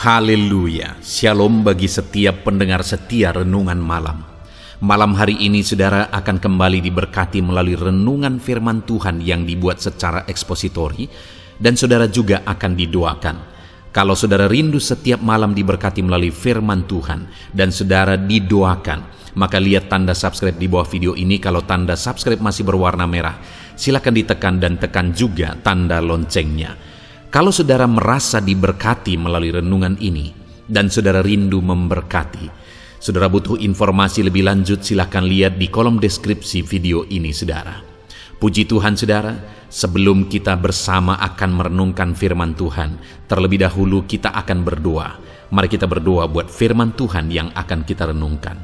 Haleluya, shalom bagi setiap pendengar setia renungan malam. Malam hari ini saudara akan kembali diberkati melalui renungan firman Tuhan yang dibuat secara ekspositori, dan saudara juga akan didoakan. Kalau saudara rindu setiap malam diberkati melalui firman Tuhan dan saudara didoakan, maka lihat tanda subscribe di bawah video ini. Kalau tanda subscribe masih berwarna merah, silakan ditekan dan tekan juga tanda loncengnya. Kalau saudara merasa diberkati melalui renungan ini dan saudara rindu memberkati, saudara butuh informasi lebih lanjut, silakan lihat di kolom deskripsi video ini saudara. Puji Tuhan saudara, sebelum kita bersama akan merenungkan firman Tuhan, terlebih dahulu kita akan berdoa. Mari kita berdoa buat firman Tuhan yang akan kita renungkan.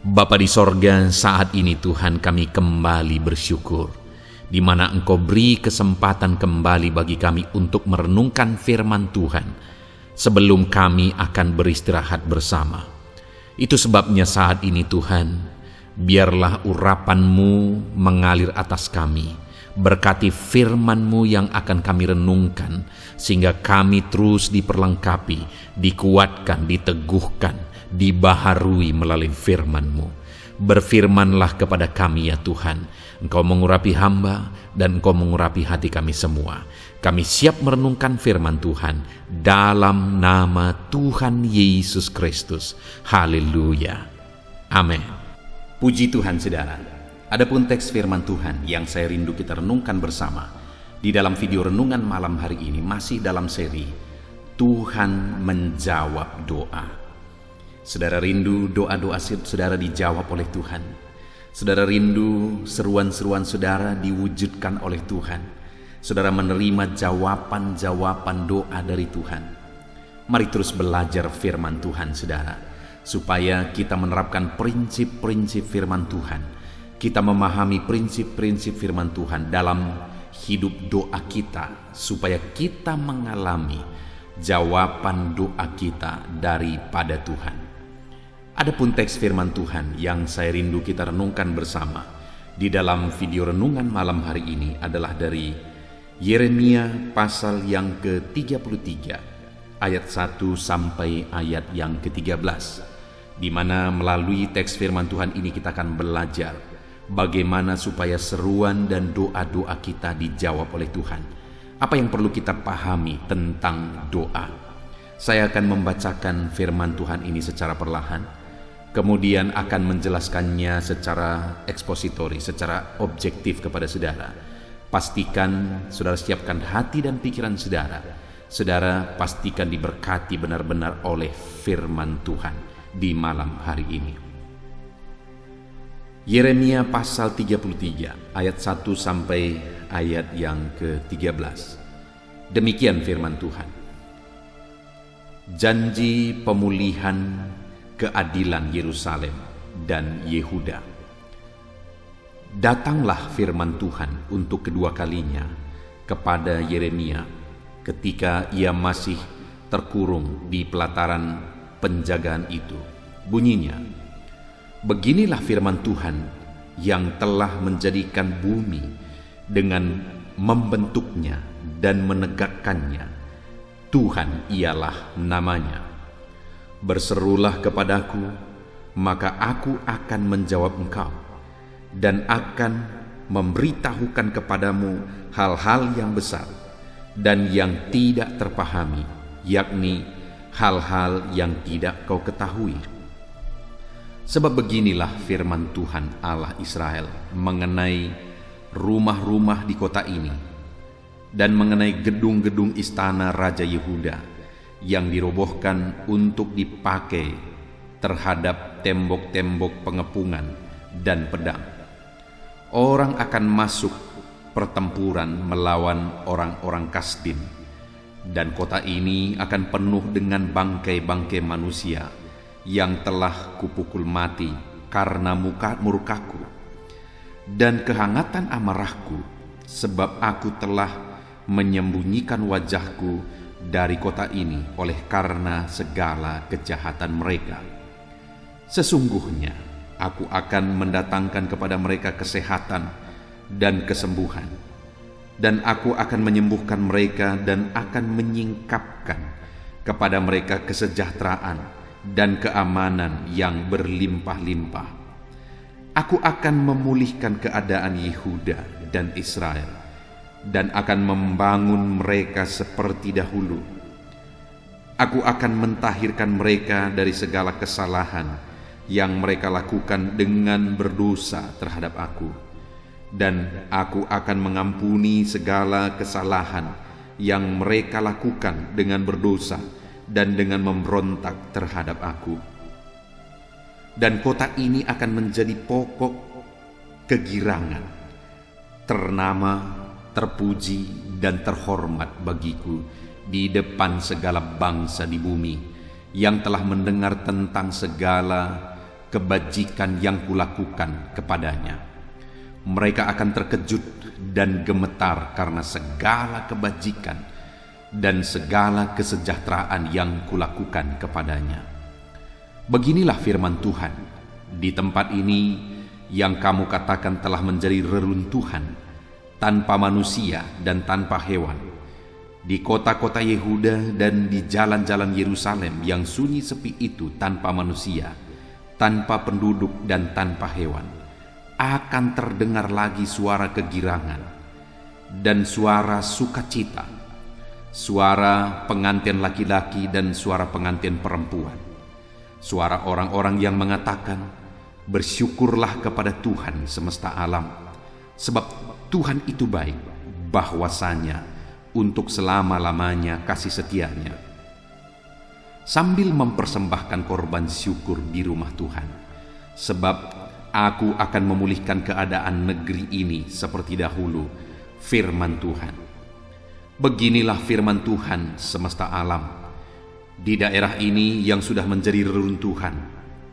Bapa di sorga, saat ini Tuhan kami kembali bersyukur di mana Engkau beri kesempatan kembali bagi kami untuk merenungkan firman Tuhan sebelum kami akan beristirahat bersama. Itu sebabnya saat ini Tuhan, biarlah urapan-Mu mengalir atas kami. Berkati firman-Mu yang akan kami renungkan, sehingga kami terus diperlengkapi, dikuatkan, diteguhkan, dibaharui melalui firman-Mu. Berfirmanlah kepada kami ya Tuhan. Engkau mengurapi hamba dan Engkau mengurapi hati kami semua. Kami siap merenungkan firman Tuhan dalam nama Tuhan Yesus Kristus. Haleluya. Amin. Puji Tuhan saudara. Adapun teks firman Tuhan yang saya rindu kita renungkan bersama di dalam video renungan malam hari ini masih dalam seri Tuhan menjawab doa. Saudara rindu doa-doa saudara dijawab oleh Tuhan. Saudara rindu seruan-seruan saudara diwujudkan oleh Tuhan. Saudara menerima jawaban-jawaban doa dari Tuhan. Mari terus belajar firman Tuhan saudara, supaya kita menerapkan prinsip-prinsip firman Tuhan. Kita memahami prinsip-prinsip firman Tuhan dalam hidup doa kita, supaya kita mengalami jawaban doa kita daripada Tuhan. Adapun teks firman Tuhan yang saya rindu kita renungkan bersama di dalam video renungan malam hari ini adalah dari Yeremia pasal yang ke-33 ayat 1 sampai ayat yang ke-13, di mana melalui teks firman Tuhan ini kita akan belajar bagaimana supaya seruan dan doa-doa kita dijawab oleh Tuhan. Apa yang perlu kita pahami tentang doa? Saya akan membacakan firman Tuhan ini secara perlahan, kemudian akan menjelaskannya secara ekspositori, secara objektif kepada saudara. Pastikan saudara siapkan hati dan pikiran saudara. Saudara pastikan diberkati benar-benar oleh firman Tuhan di malam hari ini. Yeremia pasal 33 ayat 1 sampai ayat yang ke-13. Demikian firman Tuhan. Janji pemulihan keadilan Yerusalem dan Yehuda. Datanglah firman Tuhan untuk kedua kalinya kepada Yeremia ketika ia masih terkurung di pelataran penjagaan itu. Bunyinya, beginilah firman Tuhan yang telah menjadikan bumi dengan membentuknya dan menegakkannya. Tuhan ialah namanya. Berserulah kepadaku, maka aku akan menjawab engkau, dan akan memberitahukan kepadamu hal-hal yang besar dan yang tidak terpahami, yakni hal-hal yang tidak kau ketahui. Sebab beginilah firman Tuhan Allah Israel mengenai rumah-rumah di kota ini, dan mengenai gedung-gedung istana Raja Yehuda yang dirobohkan untuk dipakai terhadap tembok-tembok pengepungan dan pedang. Orang akan masuk pertempuran melawan orang-orang Kasdim, dan kota ini akan penuh dengan bangkai-bangkai manusia yang telah kupukul mati karena murkaku dan kehangatan amarahku, sebab aku telah menyembunyikan wajahku dari kota ini oleh karena segala kejahatan mereka. Sesungguhnya aku akan mendatangkan kepada mereka kesehatan dan kesembuhan, dan aku akan menyembuhkan mereka dan akan menyingkapkan kepada mereka kesejahteraan dan keamanan yang berlimpah-limpah. Aku akan memulihkan keadaan Yehuda dan Israel, dan akan membangun mereka seperti dahulu. Aku akan mentahirkan mereka dari segala kesalahan yang mereka lakukan dengan berdosa terhadap aku, dan aku akan mengampuni segala kesalahan yang mereka lakukan dengan berdosa dan dengan memberontak terhadap aku. Dan kota ini akan menjadi pokok kegirangan, ternama, terpuji, dan terhormat bagiku di depan segala bangsa di bumi yang telah mendengar tentang segala kebajikan yang kulakukan kepadanya. Mereka akan terkejut dan gemetar karena segala kebajikan dan segala kesejahteraan yang kulakukan kepadanya. Beginilah firman Tuhan, di tempat ini yang kamu katakan telah menjadi reruntuhan, tanpa manusia dan tanpa hewan, di kota-kota Yehuda dan di jalan-jalan Yerusalem yang sunyi sepi itu tanpa manusia, tanpa penduduk dan tanpa hewan, akan terdengar lagi suara kegirangan dan suara sukacita, suara pengantin laki-laki dan suara pengantin perempuan, suara orang-orang yang mengatakan, "Bersyukurlah kepada Tuhan semesta alam, sebab Tuhan itu baik, bahwasanya untuk selama-lamanya kasih setianya," sambil mempersembahkan korban syukur di rumah Tuhan. Sebab aku akan memulihkan keadaan negeri ini seperti dahulu, firman Tuhan. Beginilah firman Tuhan semesta alam. Di daerah ini yang sudah menjadi reruntuhan,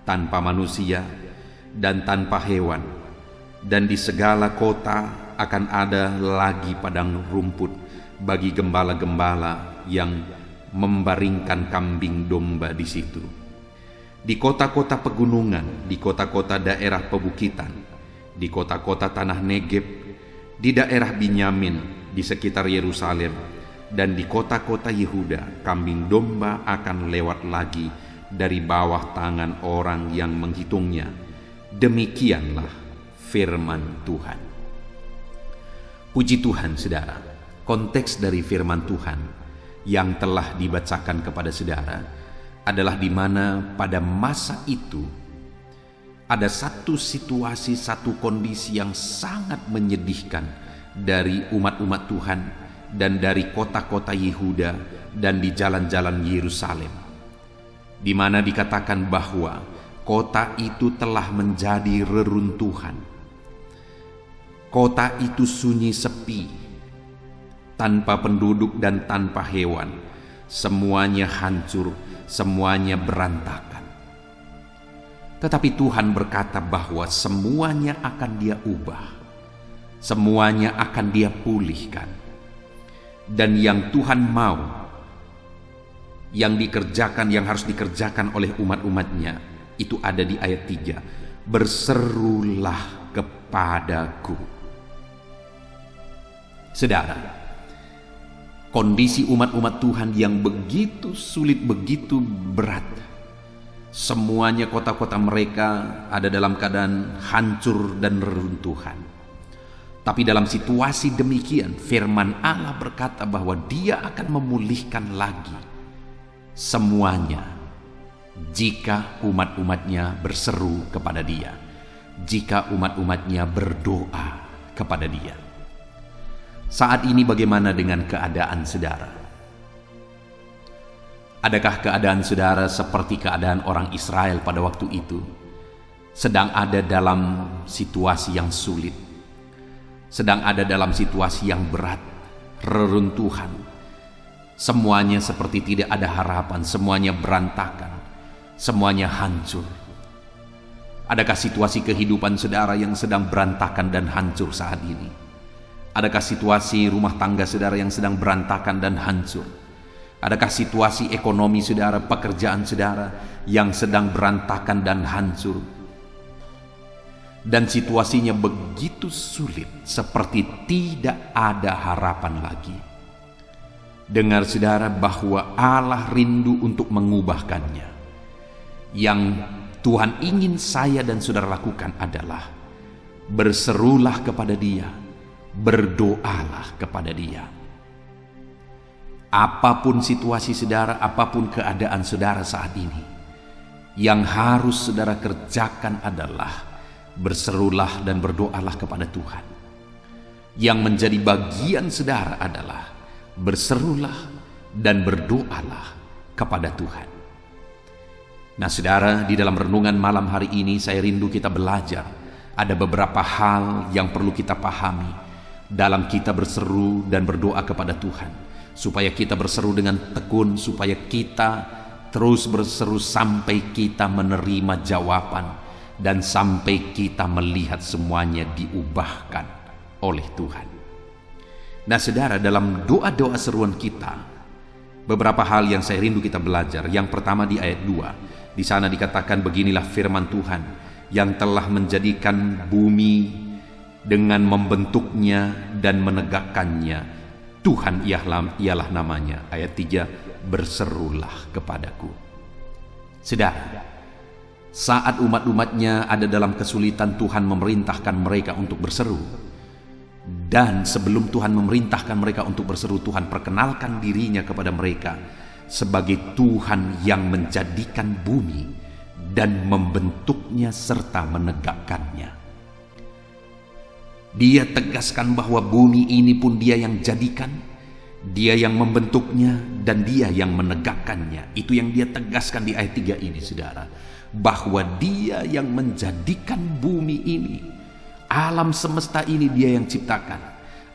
tanpa manusia dan tanpa hewan, dan di segala kota akan ada lagi padang rumput bagi gembala-gembala yang membaringkan kambing domba di situ. Di kota-kota pegunungan, di kota-kota daerah pebukitan, di kota-kota tanah Negeb, di daerah Binyamin, di sekitar Yerusalem, dan di kota-kota Yehuda, kambing domba akan lewat lagi dari bawah tangan orang yang menghitungnya. Demikianlah firman Tuhan. Puji Tuhan, saudara. Konteks dari firman Tuhan yang telah dibacakan kepada saudara adalah di mana pada masa itu ada satu situasi, satu kondisi yang sangat menyedihkan dari umat-umat Tuhan dan dari kota-kota Yehuda dan di jalan-jalan Yerusalem, di mana dikatakan bahwa kota itu telah menjadi reruntuhan. Kota itu sunyi sepi, tanpa penduduk dan tanpa hewan. Semuanya hancur, semuanya berantakan. Tetapi Tuhan berkata bahwa semuanya akan Dia ubah, semuanya akan Dia pulihkan. Dan yang Tuhan mau, yang dikerjakan, yang harus dikerjakan oleh umat-umatnya, itu ada di ayat 3. Berserulah kepadaku. Saudara, kondisi umat-umat Tuhan yang begitu sulit, begitu berat. Semuanya kota-kota mereka ada dalam keadaan hancur dan reruntuhan. Tapi dalam situasi demikian, firman Allah berkata bahwa Dia akan memulihkan lagi semuanya jika umat-umatnya berseru kepada Dia, jika umat-umatnya berdoa kepada Dia. Saat ini bagaimana dengan keadaan saudara? Adakah keadaan saudara seperti keadaan orang Israel pada waktu itu? Sedang ada dalam situasi yang sulit, sedang ada dalam situasi yang berat, reruntuhan. Semuanya seperti tidak ada harapan, semuanya berantakan, semuanya hancur. Adakah situasi kehidupan saudara yang sedang berantakan dan hancur saat ini? Adakah situasi rumah tangga saudara yang sedang berantakan dan hancur? Adakah situasi ekonomi saudara, pekerjaan saudara yang sedang berantakan dan hancur? Dan situasinya begitu sulit, seperti tidak ada harapan lagi. Dengar saudara bahwa Allah rindu untuk mengubahkannya. Yang Tuhan ingin saya dan saudara lakukan adalah berserulah kepada Dia, berdoalah kepada Dia. Apapun situasi saudara, apapun keadaan saudara saat ini, yang harus saudara kerjakan adalah berserulah dan berdoalah kepada Tuhan. Yang menjadi bagian saudara adalah berserulah dan berdoalah kepada Tuhan. Nah saudara, di dalam renungan malam hari ini saya rindu kita belajar. Ada beberapa hal yang perlu kita pahami dalam kita berseru dan berdoa kepada Tuhan, supaya kita berseru dengan tekun, supaya kita terus berseru sampai kita menerima jawaban dan sampai kita melihat semuanya diubahkan oleh Tuhan. Nah saudara, dalam doa-doa seruan kita, beberapa hal yang saya rindu kita belajar. Yang pertama di ayat 2, di sana dikatakan beginilah firman Tuhan, yang telah menjadikan bumi dengan membentuknya dan menegakkannya, Tuhan ialah namanya. Ayat 3, berserulah kepadaku. Saudara, saat umat-umatnya ada dalam kesulitan, Tuhan memerintahkan mereka untuk berseru. Dan sebelum Tuhan memerintahkan mereka untuk berseru, Tuhan perkenalkan dirinya kepada mereka sebagai Tuhan yang menjadikan bumi dan membentuknya serta menegakkannya. Dia tegaskan bahwa bumi ini pun Dia yang jadikan, Dia yang membentuknya, dan Dia yang menegakkannya. Itu yang Dia tegaskan di ayat 3 ini saudara, bahwa Dia yang menjadikan bumi ini, alam semesta ini Dia yang ciptakan.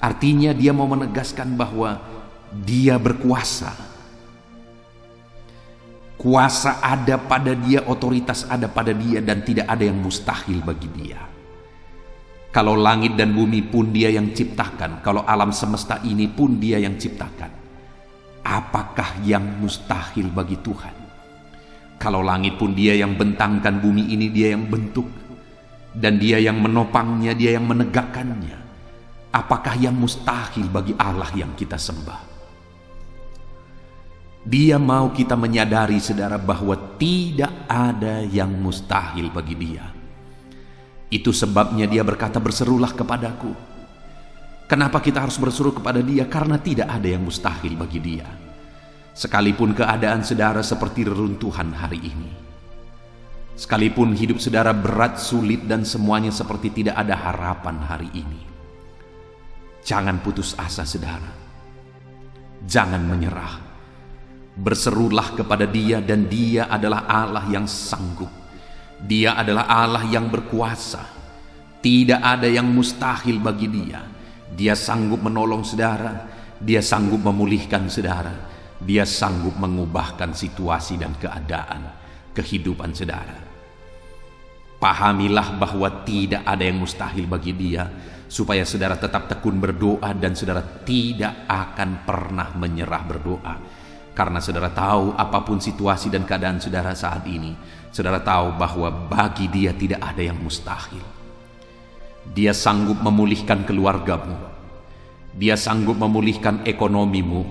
Artinya Dia mau menegaskan bahwa Dia berkuasa. Kuasa ada pada Dia, otoritas ada pada Dia, dan tidak ada yang mustahil bagi Dia. Kalau langit dan bumi pun Dia yang ciptakan, kalau alam semesta ini pun Dia yang ciptakan, apakah yang mustahil bagi Tuhan? Kalau langit pun Dia yang bentangkan, bumi ini Dia yang bentuk, dan Dia yang menopangnya, Dia yang menegakkannya, apakah yang mustahil bagi Allah yang kita sembah? Dia mau kita menyadari saudara bahwa tidak ada yang mustahil bagi Dia. Itu sebabnya Dia berkata, berserulah kepadaku. Kenapa kita harus berseru kepada Dia? Karena tidak ada yang mustahil bagi Dia. Sekalipun keadaan saudara seperti reruntuhan hari ini, sekalipun hidup saudara berat, sulit, dan semuanya seperti tidak ada harapan hari ini, jangan putus asa saudara. Jangan menyerah. Berserulah kepada Dia, dan Dia adalah Allah yang sanggup. Dia adalah Allah yang berkuasa. Tidak ada yang mustahil bagi Dia. Dia sanggup menolong saudara, Dia sanggup memulihkan saudara, Dia sanggup mengubahkan situasi dan keadaan kehidupan saudara. Pahamilah bahwa tidak ada yang mustahil bagi Dia, supaya saudara tetap tekun berdoa, dan saudara tidak akan pernah menyerah berdoa. Karena saudara tahu apapun situasi dan keadaan saudara saat ini, saudara tahu bahwa bagi Dia tidak ada yang mustahil. Dia sanggup memulihkan keluargamu, Dia sanggup memulihkan ekonomimu,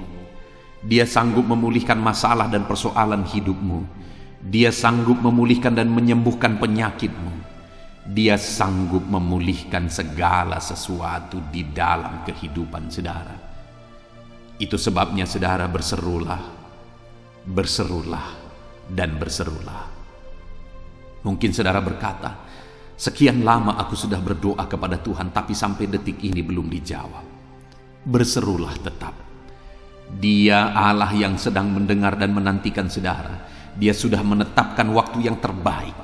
Dia sanggup memulihkan masalah dan persoalan hidupmu, Dia sanggup memulihkan dan menyembuhkan penyakitmu, Dia sanggup memulihkan segala sesuatu di dalam kehidupan saudara. Itu sebabnya saudara berserulah, berserulah, dan berserulah. Mungkin saudara berkata, sekian lama aku sudah berdoa kepada Tuhan, tapi sampai detik ini belum dijawab. Berserulah tetap. Dia Allah yang sedang mendengar dan menantikan saudara. Dia sudah menetapkan waktu yang terbaik,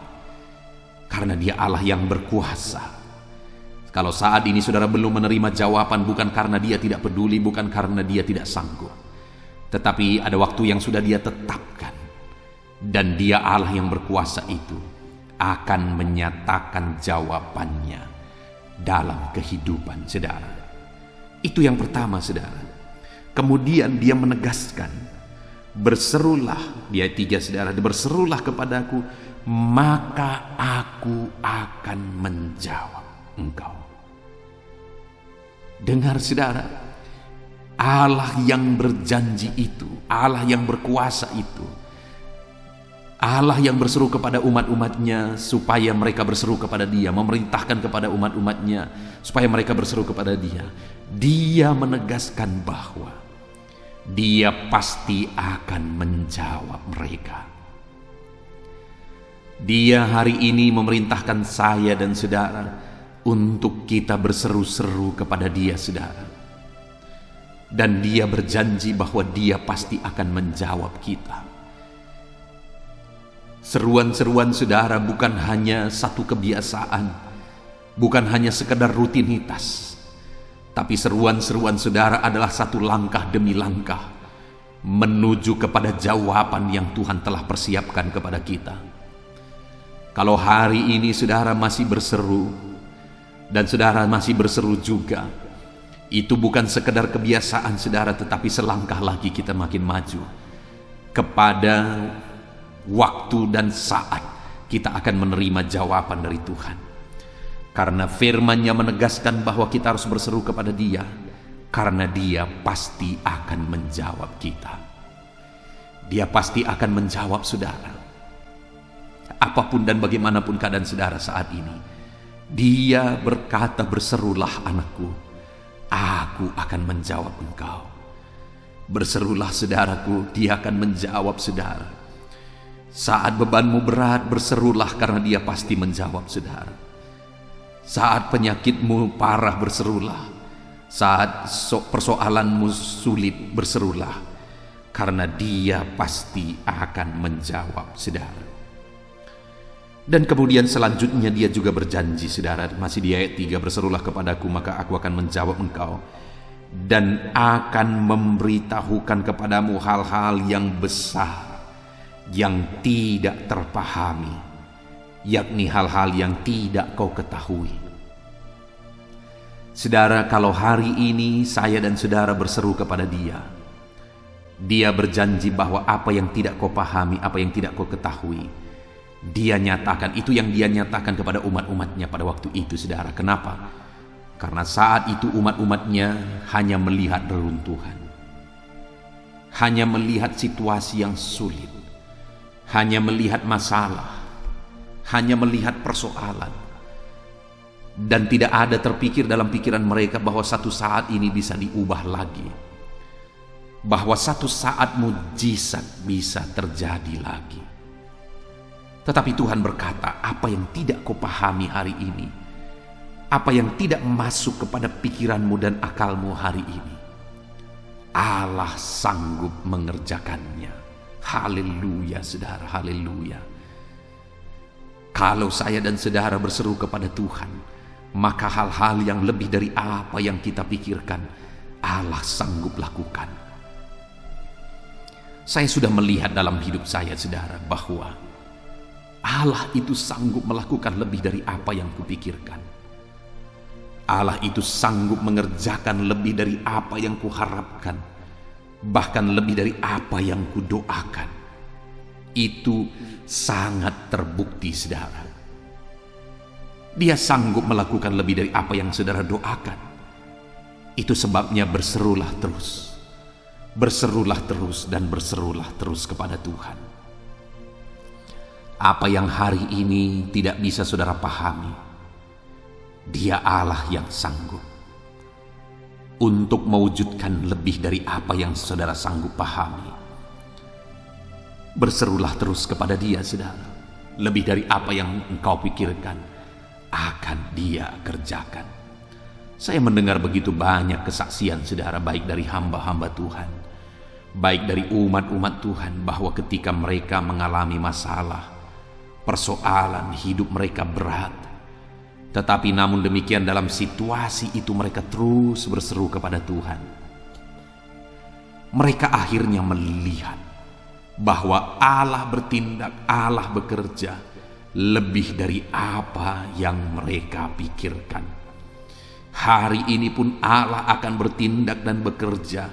karena Dia Allah yang berkuasa. Kalau saat ini saudara belum menerima jawaban, bukan karena Dia tidak peduli, bukan karena Dia tidak sanggup, tetapi ada waktu yang sudah Dia tetapkan, dan Dia Allah yang berkuasa itu akan menyatakan jawabannya dalam kehidupan saudara. Itu yang pertama saudara. Kemudian Dia menegaskan, berserulah, di ayat 3 saudara, berserulah kepadaku, maka aku akan menjawab engkau. Dengar saudara, Allah yang berjanji itu, Allah yang berkuasa itu, Allah yang berseru kepada umat-umatnya supaya mereka berseru kepada Dia, memerintahkan kepada umat-umatnya supaya mereka berseru kepada Dia. Dia menegaskan bahwa Dia pasti akan menjawab mereka. Dia hari ini memerintahkan saya dan saudara untuk kita berseru-seru kepada Dia, saudara. Dan Dia berjanji bahwa Dia pasti akan menjawab kita. Seruan-seruan saudara bukan hanya satu kebiasaan, bukan hanya sekedar rutinitas, tapi seruan-seruan saudara adalah satu langkah demi langkah menuju kepada jawaban yang Tuhan telah persiapkan kepada kita. Kalau hari ini saudara masih berseru dan saudara masih berseru juga, itu bukan sekedar kebiasaan saudara, tetapi selangkah lagi kita makin maju kepada waktu dan saat kita akan menerima jawaban dari Tuhan. Karena firman-Nya menegaskan bahwa kita harus berseru kepada Dia, karena Dia pasti akan menjawab kita. Dia pasti akan menjawab saudara. Apapun dan bagaimanapun keadaan saudara saat ini, Dia berkata, berserulah anakku, aku akan menjawab engkau. Berserulah saudaraku, Dia akan menjawab saudara. Saat bebanmu berat, berserulah karena Dia pasti menjawab saudara. Saat penyakitmu parah, berserulah. Saat persoalanmu sulit, berserulah karena Dia pasti akan menjawab saudara. Dan kemudian selanjutnya Dia juga berjanji saudara, masih di ayat 3, berserulah kepadaku maka aku akan menjawab engkau dan akan memberitahukan kepadamu hal-hal yang besar yang tidak terpahami, yakni hal-hal yang tidak kau ketahui. Saudara, kalau hari ini saya dan saudara berseru kepada Dia, Dia berjanji bahwa apa yang tidak kau pahami, apa yang tidak kau ketahui, Dia nyatakan. Itu yang Dia nyatakan kepada umat-umatnya pada waktu itu, saudara. Kenapa? Karena saat itu umat-umatnya hanya melihat reruntuhan, hanya melihat situasi yang sulit, hanya melihat masalah, hanya melihat persoalan, dan tidak ada terpikir dalam pikiran mereka bahwa satu saat ini bisa diubah lagi, bahwa satu saat mujizat bisa terjadi lagi. Tetapi Tuhan berkata, apa yang tidak kau pahami hari ini, apa yang tidak masuk kepada pikiranmu dan akalmu hari ini, Allah sanggup mengerjakannya. Haleluya saudara, haleluya. Kalau saya dan saudara berseru kepada Tuhan, maka hal-hal yang lebih dari apa yang kita pikirkan, Allah sanggup lakukan. Saya sudah melihat dalam hidup saya saudara, bahwa Allah itu sanggup melakukan lebih dari apa yang kupikirkan. Allah itu sanggup mengerjakan lebih dari apa yang kuharapkan, bahkan lebih dari apa yang kudoakan. Itu sangat terbukti saudara. Dia sanggup melakukan lebih dari apa yang saudara doakan. Itu sebabnya berserulah terus, berserulah terus dan berserulah terus kepada Tuhan. Apa yang hari ini tidak bisa saudara pahami, Dia Allah yang sanggup untuk mewujudkan lebih dari apa yang saudara sanggup pahami. Berserulah terus kepada Dia saudara. Lebih dari apa yang engkau pikirkan akan Dia kerjakan. Saya mendengar begitu banyak kesaksian saudara, baik dari hamba-hamba Tuhan, baik dari umat-umat Tuhan, bahwa ketika mereka mengalami masalah, persoalan hidup mereka berat, tetapi namun demikian dalam situasi itu mereka terus berseru kepada Tuhan. Mereka akhirnya melihat bahwa Allah bertindak, Allah bekerja lebih dari apa yang mereka pikirkan. Hari ini pun Allah akan bertindak dan bekerja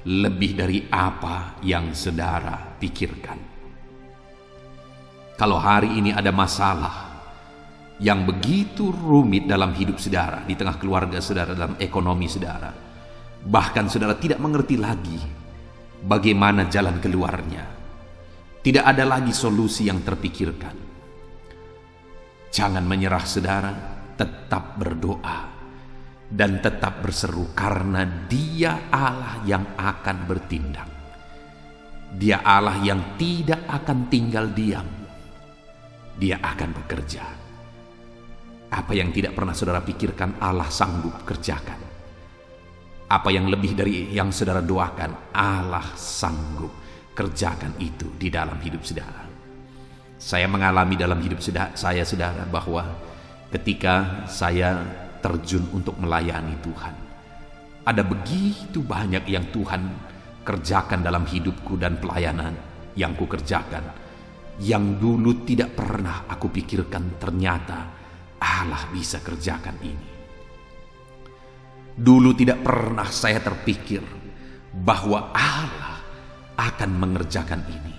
lebih dari apa yang saudara pikirkan. Kalau hari ini ada masalah yang begitu rumit dalam hidup saudara, di tengah keluarga saudara, dalam ekonomi saudara, Bahkan saudara tidak mengerti lagi bagaimana jalan keluarnya. Tidak ada lagi solusi yang terpikirkan. Jangan menyerah saudara, tetap berdoa dan tetap berseru, karena Dia Allah yang akan bertindak. Dia Allah yang tidak akan tinggal diam. Dia akan bekerja. Apa yang tidak pernah saudara pikirkan, Allah sanggup kerjakan. Apa yang lebih dari yang saudara doakan, Allah sanggup kerjakan itu di dalam hidup saudara. Saya mengalami dalam hidup saya saudara, bahwa ketika saya terjun untuk melayani Tuhan, ada begitu banyak yang Tuhan kerjakan dalam hidupku dan pelayanan yang ku kerjakan, yang dulu tidak pernah aku pikirkan ternyata Allah bisa kerjakan ini. Dulu tidak pernah saya terpikir bahwa Allah akan mengerjakan ini,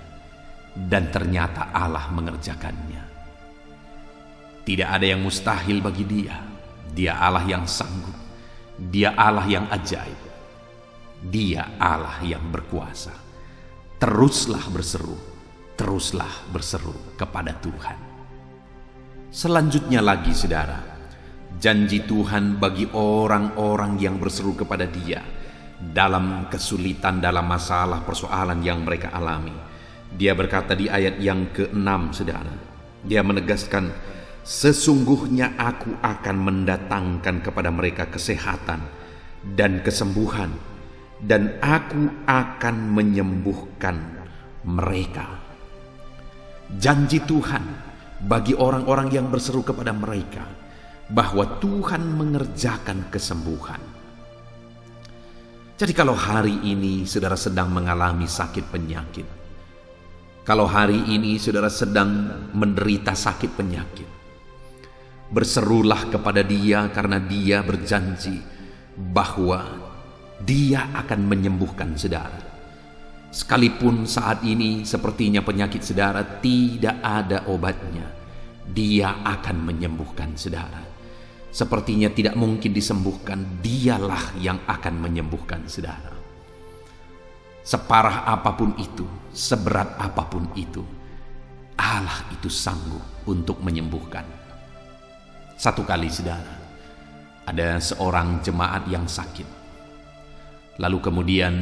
dan ternyata Allah mengerjakannya. Tidak ada yang mustahil bagi Dia. Dia Allah yang sanggup. Dia Allah yang ajaib. Dia Allah yang berkuasa. Teruslah berseru kepada Tuhan. Selanjutnya lagi saudara, janji Tuhan bagi orang-orang yang berseru kepada Dia dalam kesulitan, dalam masalah, persoalan yang mereka alami. Dia berkata di ayat yang ke-6 saudara, Dia menegaskan, sesungguhnya aku akan mendatangkan kepada mereka kesehatan dan kesembuhan, dan aku akan menyembuhkan mereka. Janji Tuhan bagi orang-orang yang berseru kepada mereka, bahwa Tuhan mengerjakan kesembuhan. Jadi kalau hari ini saudara sedang mengalami sakit penyakit, kalau hari ini saudara sedang menderita sakit penyakit, berserulah kepada Dia, karena Dia berjanji bahwa Dia akan menyembuhkan saudara. Sekalipun saat ini sepertinya penyakit saudara tidak ada obatnya, Dia akan menyembuhkan saudara. Sepertinya tidak mungkin disembuhkan, Dialah yang akan menyembuhkan saudara. Separah apapun itu, seberat apapun itu, Allah itu sanggup untuk menyembuhkan. Satu kali saudara, ada seorang jemaat yang sakit. Lalu kemudian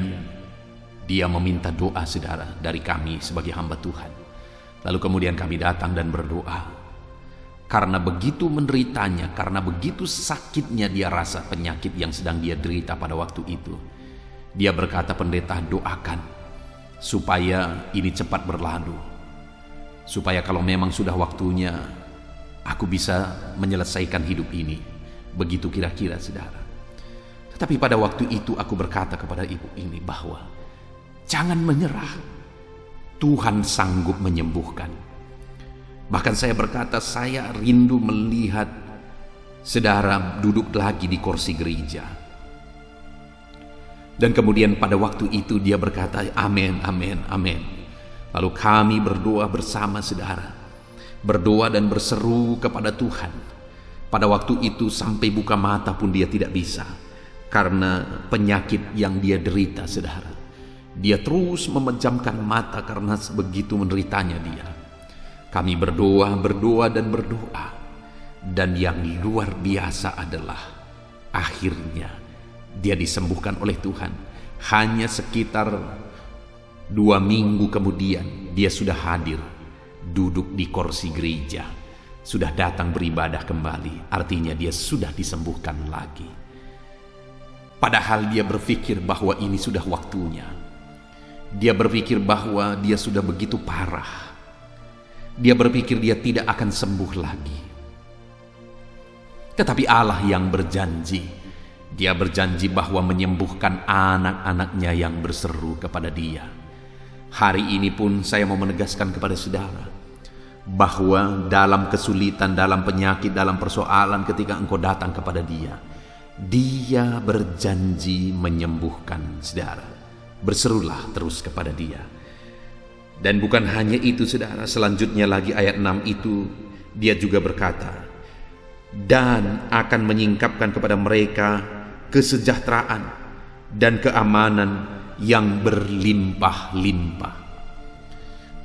dia meminta doa saudara dari kami sebagai hamba Tuhan. Lalu kemudian kami datang dan berdoa. Karena begitu menderitanya, karena begitu sakitnya dia rasa penyakit yang sedang dia derita pada waktu itu, dia berkata, pendeta doakan supaya ini cepat berlalu, supaya kalau memang sudah waktunya aku bisa menyelesaikan hidup ini. Begitu kira-kira saudara. Tetapi pada waktu itu aku berkata kepada ibu ini bahwa jangan menyerah, Tuhan sanggup menyembuhkan. Bahkan saya berkata, saya rindu melihat saudara duduk lagi di kursi gereja. Dan kemudian pada waktu itu dia berkata, amin, amin, amin. Lalu kami berdoa bersama saudara, berdoa dan berseru kepada Tuhan. Pada waktu itu sampai buka mata pun dia tidak bisa, karena penyakit yang dia derita saudara. Dia terus memejamkan mata karena begitu menderitanya dia. Kami berdoa dan berdoa, dan yang luar biasa adalah akhirnya dia disembuhkan oleh Tuhan. Hanya sekitar 2 minggu kemudian dia sudah hadir, duduk di kursi gereja, sudah datang beribadah kembali. Artinya dia sudah disembuhkan lagi. Padahal dia berpikir bahwa ini sudah waktunya. Dia berpikir bahwa dia sudah begitu parah. Dia berpikir dia tidak akan sembuh lagi. Tetapi Allah yang berjanji, Dia berjanji bahwa menyembuhkan anak-anaknya yang berseru kepada Dia. Hari ini pun saya mau menegaskan kepada saudara bahwa dalam kesulitan, dalam penyakit, dalam persoalan, ketika engkau datang kepada Dia, Dia berjanji menyembuhkan saudara. Berserulah terus kepada Dia. Dan bukan hanya itu saudara, selanjutnya lagi ayat 6 itu dia juga berkata, dan akan menyingkapkan kepada mereka kesejahteraan dan keamanan yang berlimpah-limpah.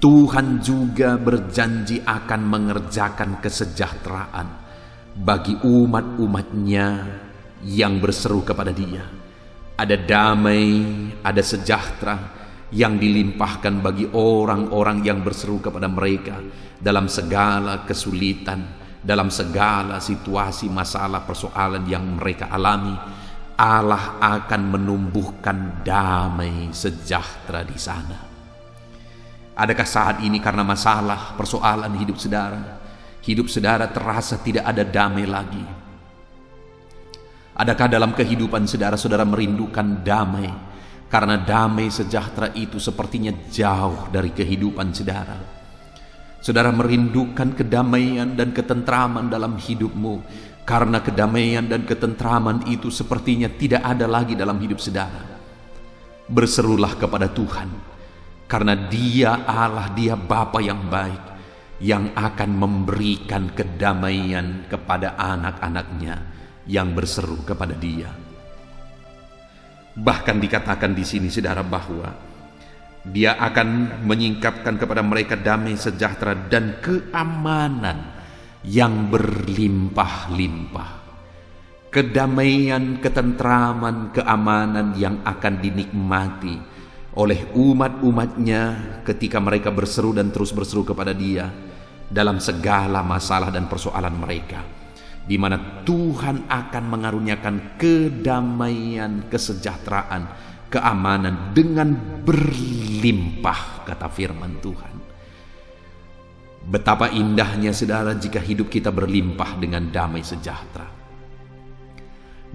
Tuhan juga berjanji akan mengerjakan kesejahteraan bagi umat-umatnya yang berseru kepada Dia. Ada damai, ada sejahtera yang dilimpahkan bagi orang-orang yang berseru kepada mereka dalam segala kesulitan, dalam segala situasi, masalah, persoalan yang mereka alami. Allah akan menumbuhkan damai sejahtera di sana. Adakah saat ini karena masalah, persoalan hidup saudara terasa tidak ada damai lagi? Adakah dalam kehidupan saudara merindukan damai? Karena damai sejahtera itu sepertinya jauh dari kehidupan saudara. Saudara merindukan kedamaian dan ketentraman dalam hidupmu, karena kedamaian dan ketentraman itu sepertinya tidak ada lagi dalam hidup saudara. Berserulah kepada Tuhan, karena Dia Allah, Dia Bapa yang baik, yang akan memberikan kedamaian kepada anak-anaknya yang berseru kepada Dia. Bahkan dikatakan di sini saudara bahwa Dia akan menyingkapkan kepada mereka damai sejahtera dan keamanan yang berlimpah-limpah. Kedamaian, ketentraman, keamanan yang akan dinikmati oleh umat-umatnya ketika mereka berseru dan terus berseru kepada Dia dalam segala masalah dan persoalan mereka, di mana Tuhan akan mengaruniakan kedamaian, kesejahteraan, keamanan dengan berlimpah, kata firman Tuhan. Betapa indahnya saudara jika hidup kita berlimpah dengan damai sejahtera.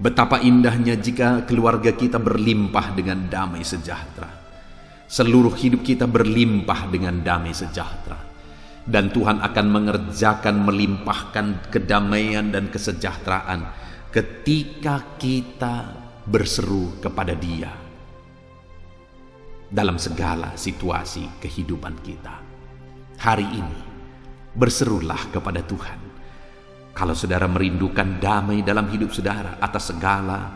Betapa indahnya jika keluarga kita berlimpah dengan damai sejahtera. Seluruh hidup kita berlimpah dengan damai sejahtera. Dan Tuhan akan mengerjakan, melimpahkan kedamaian dan kesejahteraan ketika kita berseru kepada Dia dalam segala situasi kehidupan kita. Hari ini berserulah kepada Tuhan. Kalau saudara merindukan damai dalam hidup saudara atas segala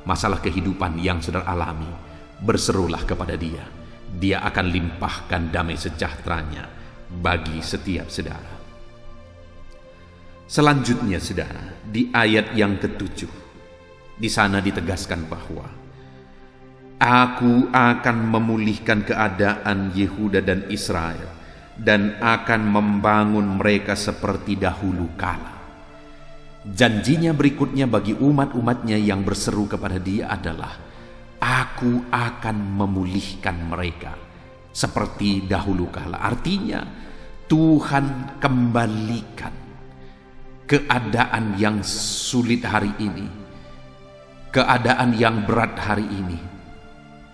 masalah kehidupan yang saudara alami, berserulah kepada Dia. Dia akan limpahkan damai sejahteranya bagi setiap saudara. Selanjutnya saudara, di ayat yang ke-7, di sana ditegaskan bahwa Aku akan memulihkan keadaan Yehuda dan Israel, dan akan membangun mereka seperti dahulu kala. Janjinya berikutnya bagi umat-umatnya yang berseru kepada Dia adalah, Aku akan memulihkan mereka seperti dahulu kala. Artinya Tuhan kembalikan keadaan yang sulit hari ini, keadaan yang berat hari ini,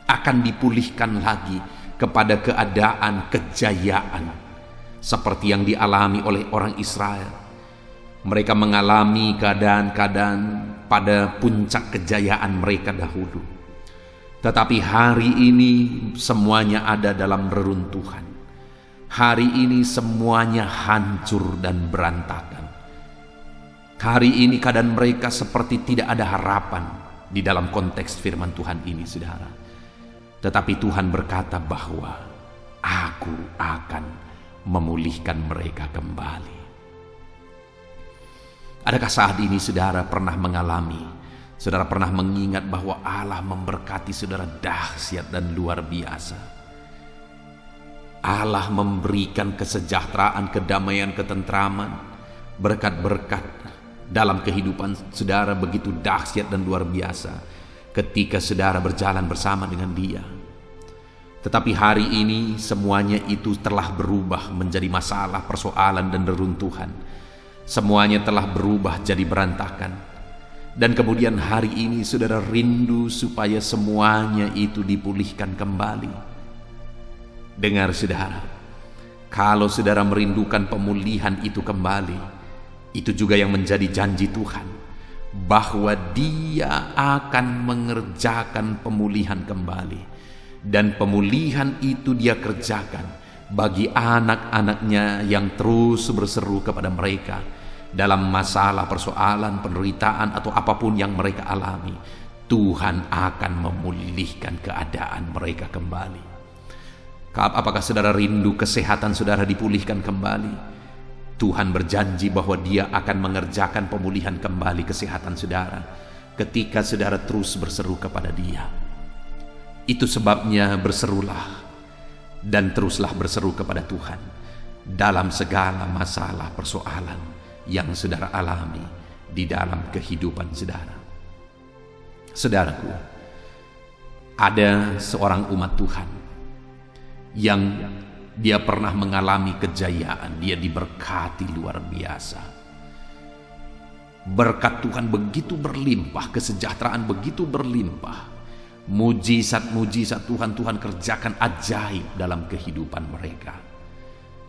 akan dipulihkan lagi kepada keadaan kejayaan seperti yang dialami oleh orang Israel. Mereka mengalami keadaan-keadaan pada puncak kejayaan mereka dahulu, tetapi hari ini semuanya ada dalam reruntuhan. Hari ini semuanya hancur dan berantakan. Hari ini keadaan mereka seperti tidak ada harapan di dalam konteks firman Tuhan ini, saudara. Tetapi Tuhan berkata bahwa Aku akan memulihkan mereka kembali. Adakah saat ini saudara pernah mengalami, saudara pernah mengingat bahwa Allah memberkati saudara dahsyat dan luar biasa? Allah memberikan kesejahteraan, kedamaian, ketentraman, berkat-berkat dalam kehidupan saudara begitu dahsyat dan luar biasa ketika saudara berjalan bersama dengan Dia. Tetapi hari ini semuanya itu telah berubah menjadi masalah, persoalan, dan reruntuhan. Semuanya telah berubah jadi berantakan. Dan kemudian hari ini saudara rindu supaya semuanya itu dipulihkan kembali. Dengar saudara, kalau saudara merindukan pemulihan itu kembali, itu juga yang menjadi janji Tuhan, bahwa Dia akan mengerjakan pemulihan kembali. Dan pemulihan itu Dia kerjakan bagi anak-anaknya yang terus berseru kepada mereka dalam masalah, persoalan, penderitaan, atau apapun yang mereka alami. Tuhan akan memulihkan keadaan mereka kembali. Apakah saudara rindu kesehatan saudara dipulihkan kembali? Tuhan berjanji bahwa Dia akan mengerjakan pemulihan kembali kesehatan saudara ketika saudara terus berseru kepada Dia. Itu sebabnya berserulah dan teruslah berseru kepada Tuhan dalam segala masalah persoalan yang saudara alami di dalam kehidupan saudara. Saudaraku, ada seorang umat Tuhan yang dia pernah mengalami kejayaan, dia diberkati luar biasa. Berkat Tuhan begitu berlimpah, kesejahteraan begitu berlimpah. Mujizat-mujizat Tuhan kerjakan ajaib dalam kehidupan mereka.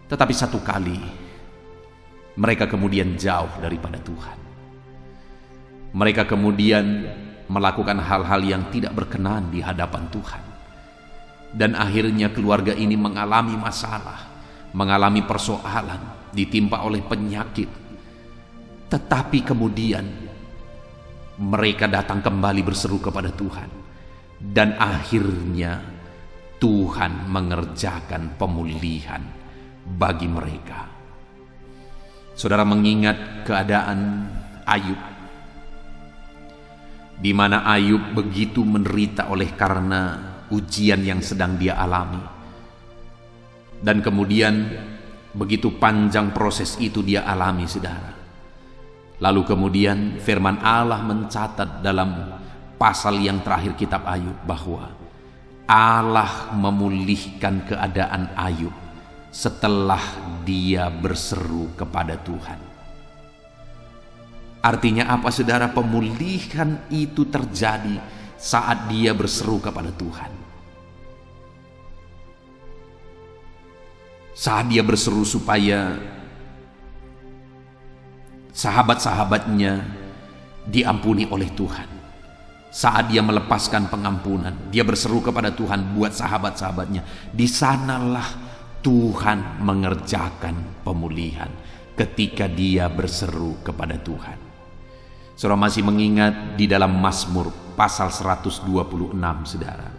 Tetapi satu kali mereka kemudian jauh daripada Tuhan. Mereka kemudian melakukan hal-hal yang tidak berkenan di hadapan Tuhan. Dan akhirnya keluarga ini mengalami masalah, mengalami persoalan, ditimpa oleh penyakit. Tetapi kemudian mereka datang kembali berseru kepada Tuhan. Dan akhirnya Tuhan mengerjakan pemulihan bagi mereka. Saudara mengingat keadaan Ayub, di mana Ayub begitu menderita oleh karena ujian yang sedang dia alami. Dan kemudian begitu panjang proses itu dia alami, saudara. Lalu kemudian firman Allah mencatat dalam pasal yang terakhir kitab Ayub bahwa Allah memulihkan keadaan Ayub setelah dia berseru kepada Tuhan. Artinya apa, saudara? Pemulihan itu terjadi saat dia berseru kepada Tuhan. Saat dia berseru supaya sahabat-sahabatnya diampuni oleh Tuhan. Saat dia melepaskan pengampunan, dia berseru kepada Tuhan buat sahabat-sahabatnya. Di sanalah Tuhan mengerjakan pemulihan ketika dia berseru kepada Tuhan. Saudara masih mengingat di dalam Mazmur pasal 126, saudara,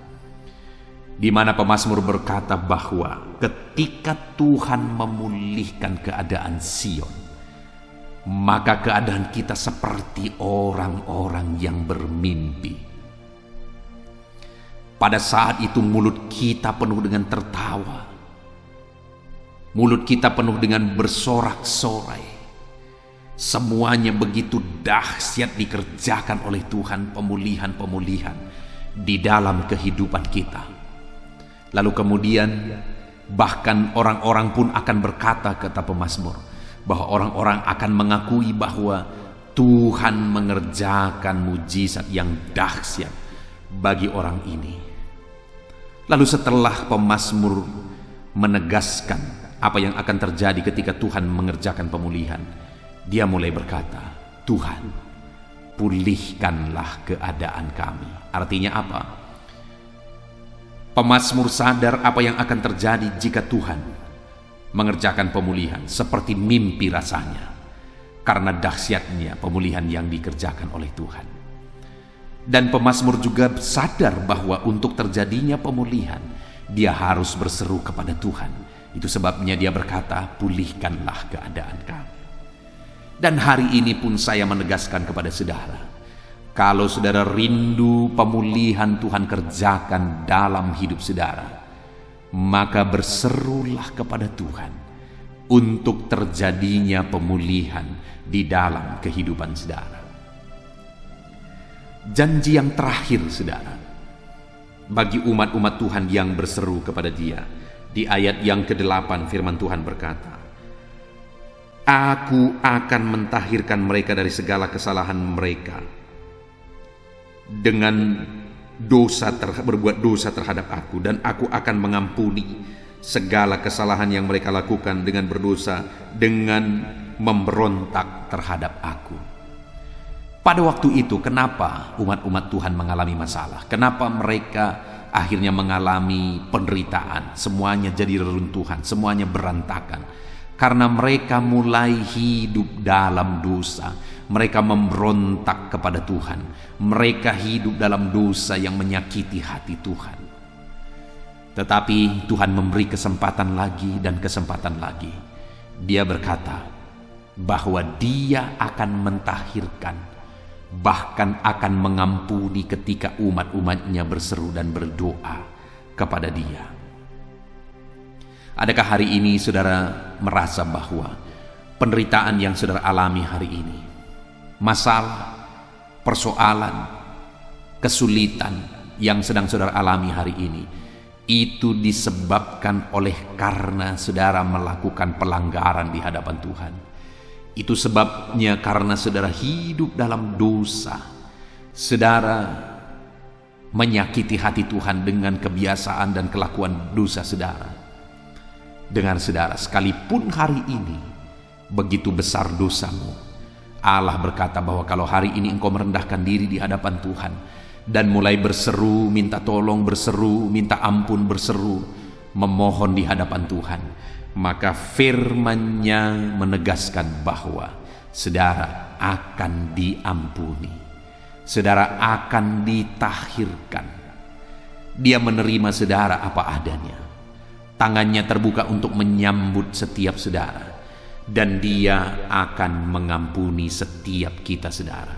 di mana pemazmur berkata bahwa ketika Tuhan memulihkan keadaan Sion, maka keadaan kita seperti orang-orang yang bermimpi. Pada saat itu mulut kita penuh dengan tertawa, mulut kita penuh dengan bersorak-sorai. Semuanya begitu dahsyat dikerjakan oleh Tuhan, pemulihan-pemulihan di dalam kehidupan kita. Lalu kemudian bahkan orang-orang pun akan berkata, kata pemazmur, bahwa orang-orang akan mengakui bahwa Tuhan mengerjakan mujizat yang dahsyat bagi orang ini. Lalu setelah pemazmur menegaskan apa yang akan terjadi ketika Tuhan mengerjakan pemulihan, dia mulai berkata, Tuhan, pulihkanlah keadaan kami. Artinya apa? Pemazmur sadar apa yang akan terjadi jika Tuhan mengerjakan pemulihan, seperti mimpi rasanya, karena dahsyatnya pemulihan yang dikerjakan oleh Tuhan. Dan pemazmur juga sadar bahwa untuk terjadinya pemulihan, dia harus berseru kepada Tuhan. Itu sebabnya dia berkata, pulihkanlah keadaan kami. Dan hari ini pun saya menegaskan kepada saudara, kalau saudara rindu pemulihan Tuhan kerjakan dalam hidup saudara, maka berserulah kepada Tuhan untuk terjadinya pemulihan di dalam kehidupan saudara. Janji yang terakhir, saudara, bagi umat-umat Tuhan yang berseru kepada Dia, di ayat yang ke-8 firman Tuhan berkata, Aku akan mentahirkan mereka dari segala kesalahan mereka dengan berbuat dosa terhadap aku, dan aku akan mengampuni segala kesalahan yang mereka lakukan dengan berdosa, dengan memberontak terhadap aku. Pada waktu itu, kenapa umat-umat Tuhan mengalami masalah? Kenapa mereka akhirnya mengalami penderitaan? Semuanya jadi reruntuhan, semuanya berantakan. Karena mereka mulai hidup dalam dosa. Mereka memberontak kepada Tuhan. Mereka hidup dalam dosa yang menyakiti hati Tuhan. Tetapi Tuhan memberi kesempatan lagi dan kesempatan lagi. Dia berkata bahwa Dia akan mentahirkan, bahkan akan mengampuni ketika umat-umatnya berseru dan berdoa kepada Dia. Adakah hari ini saudara merasa bahwa penderitaan yang saudara alami hari ini, masalah, persoalan, kesulitan yang sedang saudara alami hari ini, itu disebabkan oleh karena saudara melakukan pelanggaran di hadapan Tuhan? Itu sebabnya karena saudara hidup dalam dosa. Saudara menyakiti hati Tuhan dengan kebiasaan dan kelakuan dosa saudara. Dengan saudara, sekalipun hari ini begitu besar dosamu, Allah berkata bahwa kalau hari ini engkau merendahkan diri di hadapan Tuhan dan mulai berseru, minta tolong, berseru, minta ampun, berseru, memohon di hadapan Tuhan, maka firman-Nya menegaskan bahwa saudara akan diampuni, saudara akan ditahirkan. Dia menerima saudara apa adanya. Tangannya terbuka untuk menyambut setiap saudara, dan Dia akan mengampuni setiap kita saudara.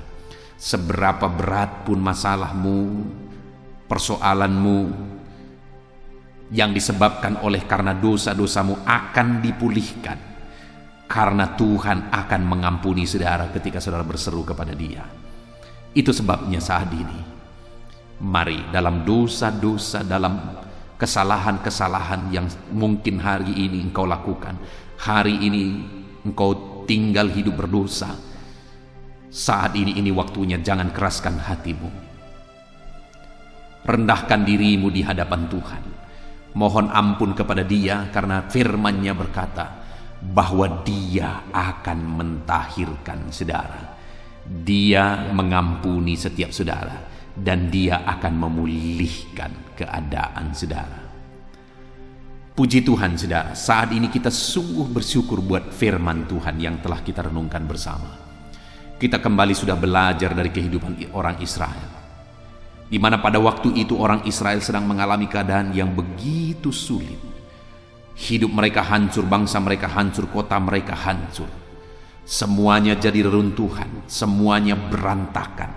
Seberapa berat pun masalahmu, persoalanmu yang disebabkan oleh karena dosa-dosamu akan dipulihkan, karena Tuhan akan mengampuni saudara ketika saudara berseru kepada Dia. Itu sebabnya saat ini, mari dalam dosa-dosa, dalam kesalahan-kesalahan yang mungkin hari ini engkau lakukan, hari ini engkau tinggal hidup berdosa, saat ini waktunya jangan keraskan hatimu. Rendahkan dirimu di hadapan Tuhan. Mohon ampun kepada Dia, karena firman-Nya berkata bahwa Dia akan mentahirkan saudara. Dia mengampuni setiap saudara, dan Dia akan memulihkan keadaan saudara. Puji Tuhan saudara, saat ini kita sungguh bersyukur buat firman Tuhan yang telah kita renungkan bersama. Kita kembali sudah belajar dari kehidupan orang Israel, di mana pada waktu itu orang Israel sedang mengalami keadaan yang begitu sulit. Hidup mereka hancur, bangsa mereka hancur, kota mereka hancur. Semuanya jadi reruntuhan, semuanya berantakan.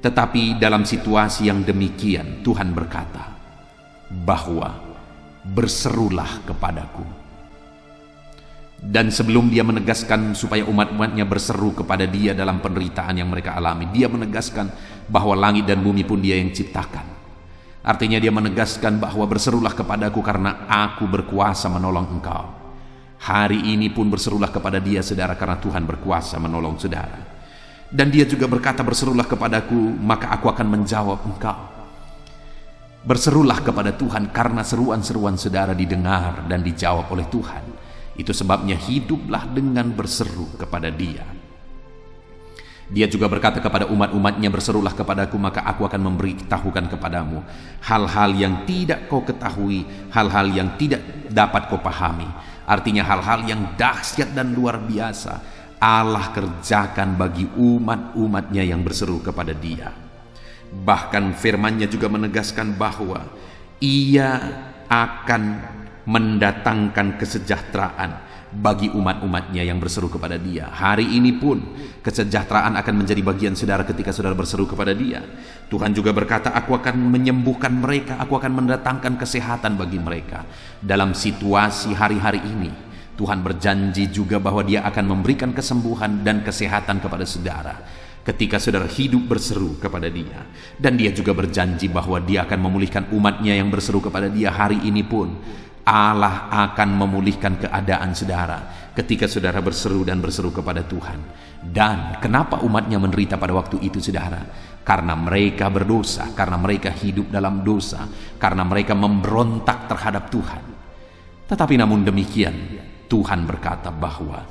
Tetapi dalam situasi yang demikian, Tuhan berkata bahwa berserulah kepadaku. Dan sebelum Dia menegaskan supaya umat-umatnya berseru kepada Dia dalam penderitaan yang mereka alami, Dia menegaskan bahwa langit dan bumi pun Dia yang ciptakan. Artinya Dia menegaskan bahwa berserulah kepadaku karena aku berkuasa menolong engkau. Hari ini pun berserulah kepada Dia saudara, karena Tuhan berkuasa menolong saudara. Dan Dia juga berkata, berserulah kepadaku maka aku akan menjawab engkau. Berserulah kepada Tuhan karena seruan-seruan saudara didengar dan dijawab oleh Tuhan. Itu sebabnya hiduplah dengan berseru kepada Dia. Dia juga berkata kepada umat-umatnya, berserulah kepadaku maka aku akan memberitahukan kepadamu hal-hal yang tidak kau ketahui, hal-hal yang tidak dapat kau pahami. Artinya hal-hal yang dahsyat dan luar biasa Allah kerjakan bagi umat-umatnya yang berseru kepada Dia. Bahkan firman-Nya juga menegaskan bahwa Ia akan mendatangkan kesejahteraan bagi umat-umatnya yang berseru kepada Dia. Hari ini pun kesejahteraan akan menjadi bagian saudara ketika saudara berseru kepada Dia. Tuhan juga berkata, aku akan menyembuhkan mereka, aku akan mendatangkan kesehatan bagi mereka. Dalam situasi hari-hari ini, Tuhan berjanji juga bahwa Dia akan memberikan kesembuhan dan kesehatan kepada saudara ketika saudara hidup berseru kepada Dia. Dan Dia juga berjanji bahwa Dia akan memulihkan umatnya yang berseru kepada Dia. Hari ini pun Allah akan memulihkan keadaan saudara ketika saudara berseru dan berseru kepada Tuhan. Dan kenapa umatnya menderita pada waktu itu saudara? Karena mereka berdosa, karena mereka hidup dalam dosa, karena mereka memberontak terhadap Tuhan. Tetapi namun demikian, Tuhan berkata bahwa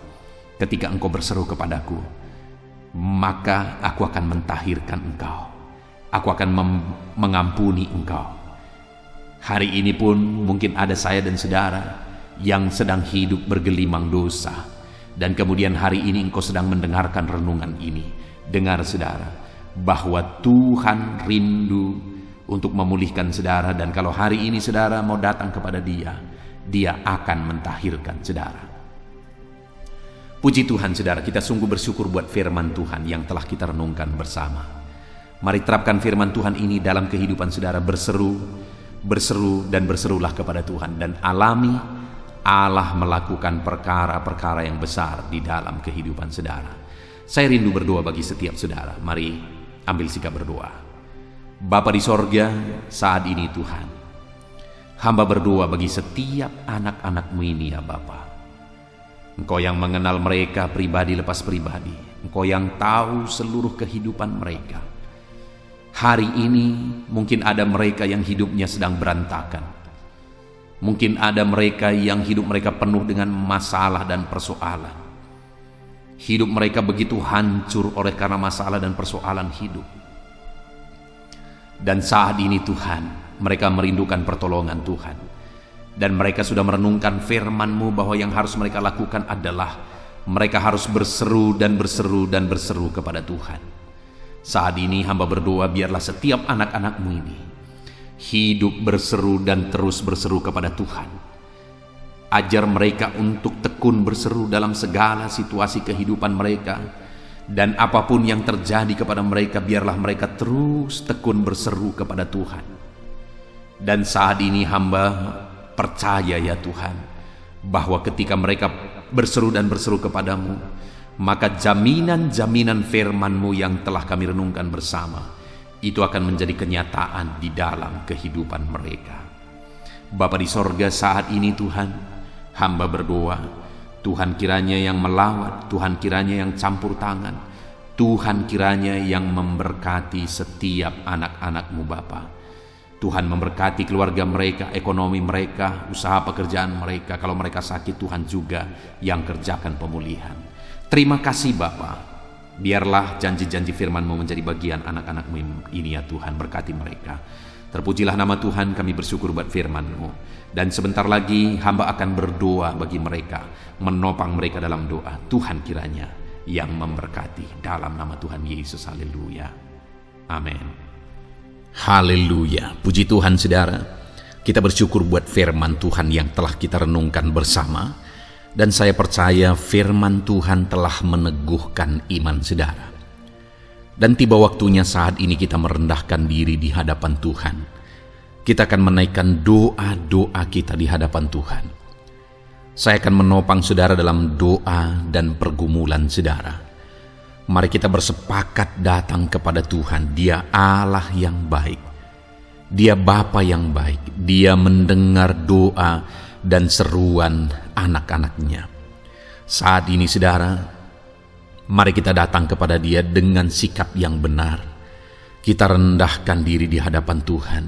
ketika engkau berseru kepadaku, maka aku akan mentahirkan engkau. Aku akan mengampuni engkau. Hari ini pun mungkin ada saya dan saudara yang sedang hidup bergelimang dosa. Dan kemudian hari ini engkau sedang mendengarkan renungan ini. Dengar saudara, bahwa Tuhan rindu untuk memulihkan saudara. Dan kalau hari ini saudara mau datang kepada Dia, Dia akan mentahirkan saudara. Puji Tuhan saudara, kita sungguh bersyukur buat firman Tuhan yang telah kita renungkan bersama. Mari terapkan firman Tuhan ini dalam kehidupan saudara. Berseru dan berserulah kepada Tuhan. Dan alami Allah melakukan perkara-perkara yang besar di dalam kehidupan saudara. Saya rindu berdoa bagi setiap saudara. Mari ambil sikap berdoa. Bapa di sorga, saat ini Tuhan, hamba berdoa bagi setiap anak-anak-Mu ini ya Bapa. Engkau yang mengenal mereka pribadi lepas pribadi. Engkau yang tahu seluruh kehidupan mereka. Hari ini mungkin ada mereka yang hidupnya sedang berantakan. Mungkin ada mereka yang hidup mereka penuh dengan masalah dan persoalan. Hidup mereka begitu hancur oleh karena masalah dan persoalan hidup. Dan saat ini Tuhan, mereka merindukan pertolongan Tuhan. Dan mereka sudah merenungkan firman-Mu bahwa yang harus mereka lakukan adalah mereka harus berseru dan berseru dan berseru kepada Tuhan. Saat ini hamba berdoa biarlah setiap anak-anak-Mu ini hidup berseru dan terus berseru kepada Tuhan. Ajar mereka untuk tekun berseru dalam segala situasi kehidupan mereka. Dan apapun yang terjadi kepada mereka, biarlah mereka terus tekun berseru kepada Tuhan. Dan saat ini hamba percaya ya Tuhan, bahwa ketika mereka berseru dan berseru kepadamu, maka jaminan-jaminan firman-Mu yang telah kami renungkan bersama, itu akan menjadi kenyataan di dalam kehidupan mereka. Bapa di sorga, saat ini Tuhan, hamba berdoa, Tuhan kiranya yang melawat, Tuhan kiranya yang campur tangan, Tuhan kiranya yang memberkati setiap anak-anak-Mu Bapa. Tuhan memberkati keluarga mereka, ekonomi mereka, usaha pekerjaan mereka. Kalau mereka sakit, Tuhan juga yang kerjakan pemulihan. Terima kasih Bapa. Biarlah janji-janji firman-Mu menjadi bagian anak-anak-Mu ini ya Tuhan. Berkati mereka. Terpujilah nama Tuhan, kami bersyukur buat firman-Mu. Dan sebentar lagi hamba akan berdoa bagi mereka, menopang mereka dalam doa. Tuhan kiranya yang memberkati dalam nama Tuhan Yesus. Haleluya. Amin. Haleluya. Puji Tuhan saudara. Kita bersyukur buat firman Tuhan yang telah kita renungkan bersama. Dan saya percaya firman Tuhan telah meneguhkan iman saudara. Dan tiba waktunya saat ini kita merendahkan diri di hadapan Tuhan. Kita akan menaikkan doa-doa kita di hadapan Tuhan. Saya akan menopang saudara dalam doa dan pergumulan saudara. Mari kita bersepakat datang kepada Tuhan. Dia Allah yang baik. Dia Bapa yang baik. Dia mendengar doa dan seruan anak-anaknya. Saat ini saudara, mari kita datang kepada Dia dengan sikap yang benar. Kita rendahkan diri di hadapan Tuhan.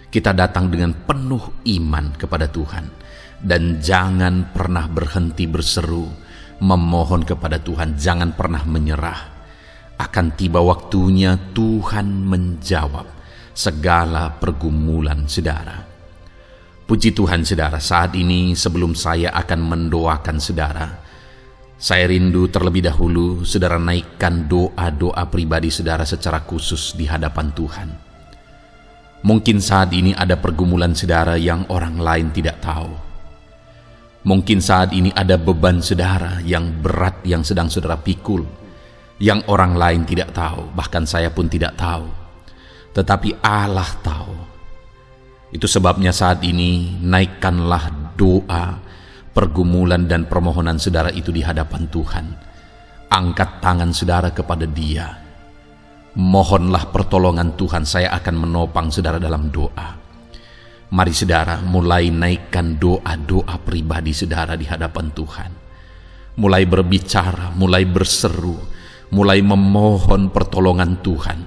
Kita datang dengan penuh iman kepada Tuhan. Dan jangan pernah berhenti berseru, memohon kepada Tuhan. Jangan pernah menyerah. Akan tiba waktunya Tuhan menjawab segala pergumulan saudara. Puji Tuhan saudara, saat ini sebelum saya akan mendoakan saudara, saya rindu terlebih dahulu saudara naikkan doa-doa pribadi saudara secara khusus di hadapan Tuhan. Mungkin saat ini ada pergumulan saudara yang orang lain tidak tahu. Mungkin saat ini ada beban saudara yang berat yang sedang saudara pikul, yang orang lain tidak tahu, bahkan saya pun tidak tahu. Tetapi Allah tahu. Itu sebabnya saat ini naikkanlah doa, pergumulan dan permohonan saudara itu di hadapan Tuhan. Angkat tangan saudara kepada Dia. Mohonlah pertolongan Tuhan, saya akan menopang saudara dalam doa. Mari saudara mulai naikkan doa-doa pribadi saudara di hadapan Tuhan. Mulai berbicara, mulai berseru, mulai memohon pertolongan Tuhan.